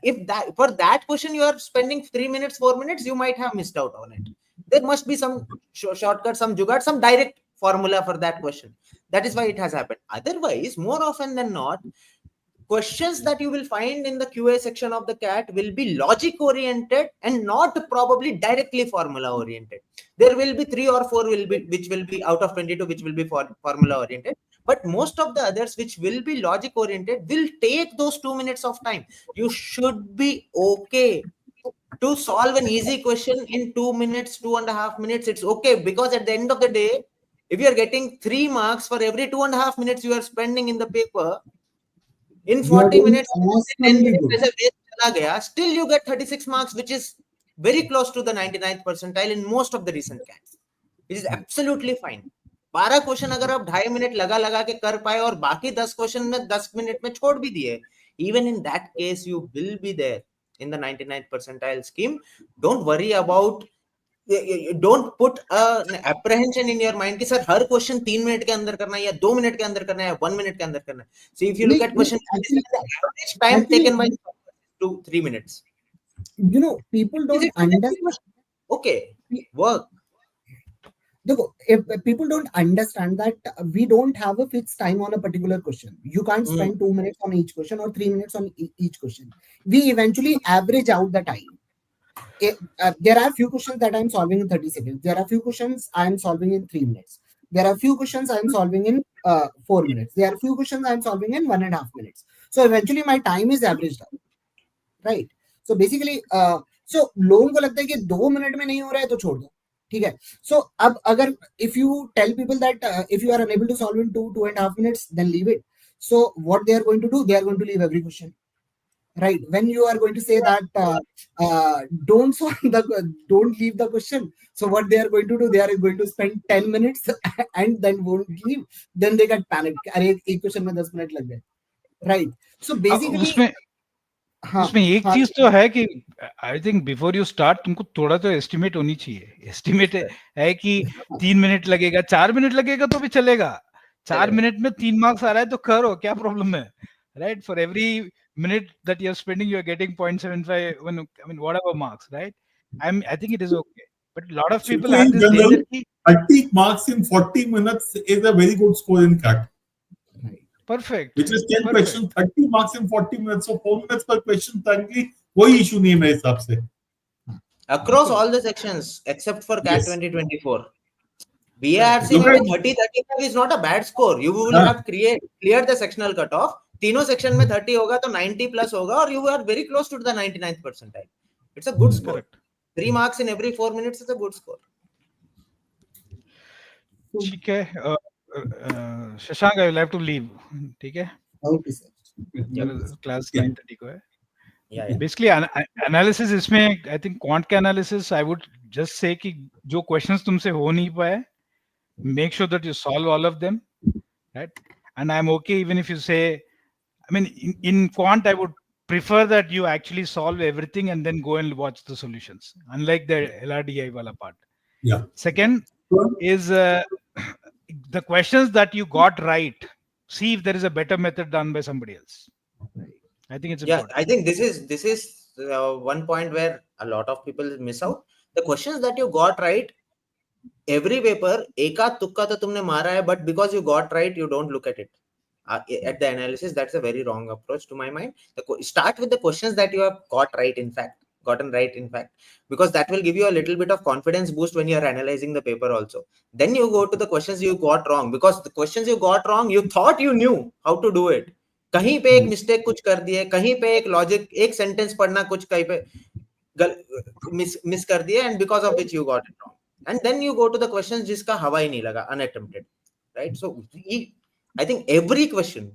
If that for that question you are spending 3 minutes, 4 minutes, you might have missed out on it. There must be some shortcut, some jugaad, some direct formula for that question. That is why it has happened. Otherwise, more often than not, questions that you will find in the QA section of the CAT will be logic oriented and not probably directly formula oriented. There will be 3 or 4 which will be out of 22 which will be formula oriented. But most of the others which will be logic oriented will take those 2 minutes of time. You should be okay to solve an easy question in 2 minutes, 2.5 minutes. It's okay, because at the end of the day, if you are getting 3 marks for every 2.5 minutes you are spending in the paper, in 40 minutes, 10 minutes, still you get 36 marks, which is very close to the 99th percentile in most of the recent CATs. It is absolutely fine. 12 question अगर आप 2.5 minute लगा के कर पाए और बाकी 10 question में 10 minute में छोड़ भी दिए, even in that case you will be there in the 99th percentile scheme. Don't worry about, don't put an apprehension in your mind कि सर हर क्वेश्चन 3 मिनट के अंदर करना है या 2 मिनट के अंदर करना है या 1 मिनट के अंदर करना है. So if you look at question, average time taken by 2-3 minutes. You know, people don't understand. Okay, work. If people don't understand that we don't have a fixed time on a particular question. You can't spend 2 minutes on each question or 3 minutes on each question. We eventually average out the time. There are few questions that I'm solving in 30 seconds. There are few questions I'm solving in 3 minutes. There are few questions I'm solving in 4 minutes. There are few questions I'm solving in 1.5 minutes. So eventually my time is averaged out, right? So basically, so लोगों को लगता है कि 2 minute में नहीं हो रहा है तो छोड़ दो, ठीक है. So अब अगर if you tell people that if you are unable to solve in 2.5 minutes, then leave it. So what they are going to do, they are going to leave every question. Right, when you are going to say that don't leave the question, so what they are going to do, they are going to spend 10 minutes and then won't leave, then they get panicked. अरे एक question में 10 minute लग गए, right? So basically उसमें एक चीज तो है कि I think before you start तुमको थोड़ा तो एस्टिमेट होनी चाहिए. एस्टिमेट है कि 3 मिनट लगेगा, 4 मिनट लगेगा तो भी चलेगा. 4 मिनट में 3 मार्क्स आ रहा है तो करो, क्या प्रॉब्लम है, right? For every minute that you're spending, you're getting 0.75, whatever marks, right? I think it is okay, but a lot of people have this danger ki 30 marks in 40 minutes is a very good score in CAT. Perfect. Which is 10 questions, 30 marks in 40 minutes, so 4 minutes per question. Frankly, कोई issue नहीं है मेरे हिसाब से. Across all the sections except for CAT 2024. VARC में 30-35 is not a bad score. You will have cleared the sectional cutoff. तीनों section में 30 होगा तो 90 प्लस होगा और you are very close to the 99th percentile. It's a good score. 3 marks in every 4 minutes is a good score. ठीक है. Shashank, I will have to leave. ठीक है. Okay sir. क्लास 9:30 को है. Yeah. Basically analysis इसमें I think quant के analysis I would just say कि जो questions तुमसे हो नहीं पाए, make sure that you solve all of them, right? And I'm okay even if you say, I mean, in quant, I would prefer that you actually solve everything and then go and watch the solutions, unlike the LRDI wala part. Yeah. Second is the questions that you got right. See if there is a better method done by somebody else. I think it's important. I think this is one point where a lot of people miss out. The questions that you got right, every paper, एका तुक्का तो तुमने मारा है, but because you got right, you don't look at it. At the analysis, that's a very wrong approach to my mind. Start with the questions that you have gotten right in fact, because that will give you a little bit of confidence boost when you are analyzing the paper also. Then you go to the questions you got wrong, because the questions you got wrong, you thought you knew how to do it. कहीं पे एक mistake कुछ कर दिए, कहीं पे एक logic, एक सेंटेंस पढ़ना कुछ कहीं पे मिस कर दिए, and because of which you got it wrong. And then you go to the questions जिसका हवा ही नहीं लगा, unattempted, right? So I think every question,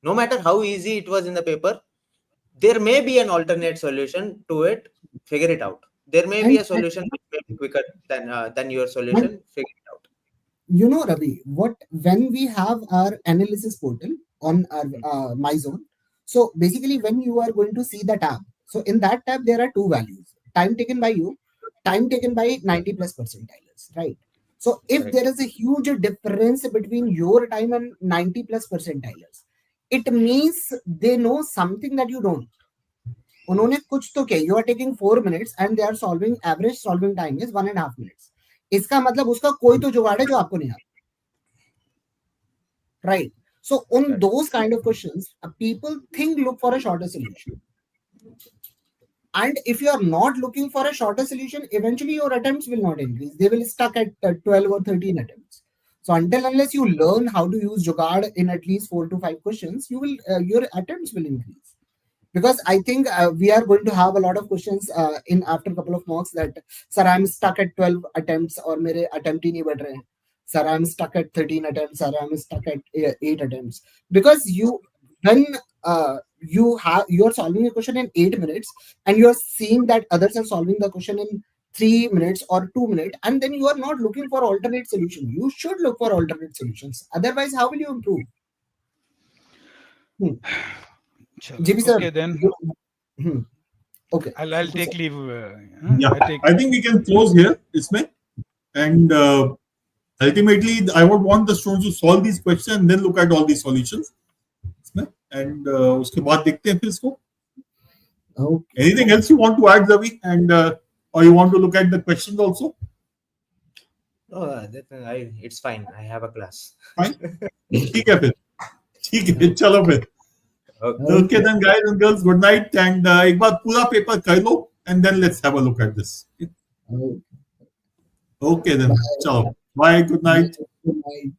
no matter how easy it was in the paper, there may be an alternate solution to it. Figure it out. There may be a solution which may be quicker than your solution. Figure it out. You know, Ravi, when we have our analysis portal on our MyZone, so basically when you are going to see the tab, so in that tab there are two values: time taken by you, time taken by 90 plus percentiles, right? So if there is a huge difference between your time and 90 plus percentiles, it means they know something that you don't. उन्होंने कुछ तो किया. You are taking 4 minutes and they are solving, average solving time is 1.5 minutes. इसका मतलब उसका कोई तो जुगाड़ है जो आपको नहीं आता, right? So on those kind of questions, people look for a shorter solution. And if you are not looking for a shorter solution, eventually your attempts will not increase. They will stuck at 12 or 13 attempts. So unless you learn how to use Jugaad in at least 4 to 5 questions, you will your attempts will increase. Because I think we are going to have a lot of questions in after a couple of mocks that, sir, I'm stuck at 12 attempts or मेरे attempt ही नहीं बढ़ रहे हैं. Sir, I'm stuck at 13 attempts. Sir, I'm stuck at 8 attempts. Because when you are solving a question in 8 minutes, and you are seeing that others are solving the question in 3 minutes or 2 minutes, and then you are not looking for alternate solution. You should look for alternate solutions. Otherwise, how will you improve? Chalo. GB sir. Okay, then Okay. I'll take leave. Yeah, I take. I think we can close here, Isme. And ultimately, I would want the students to solve these questions and then look at all these solutions. And उसके बाद देखते हैं फिर इसको. Okay. Anything else you want to add, Ravi? And or you want to look at the questions also? No, it's fine. I have a class. Fine. ठीक है फिर. ठीक है, चलो फिर. Okay then, guys and girls, good night. And एक बार पूरा paper कर लो, and then let's have a look at this. Okay then, चलो. Bye. Good night. Good night.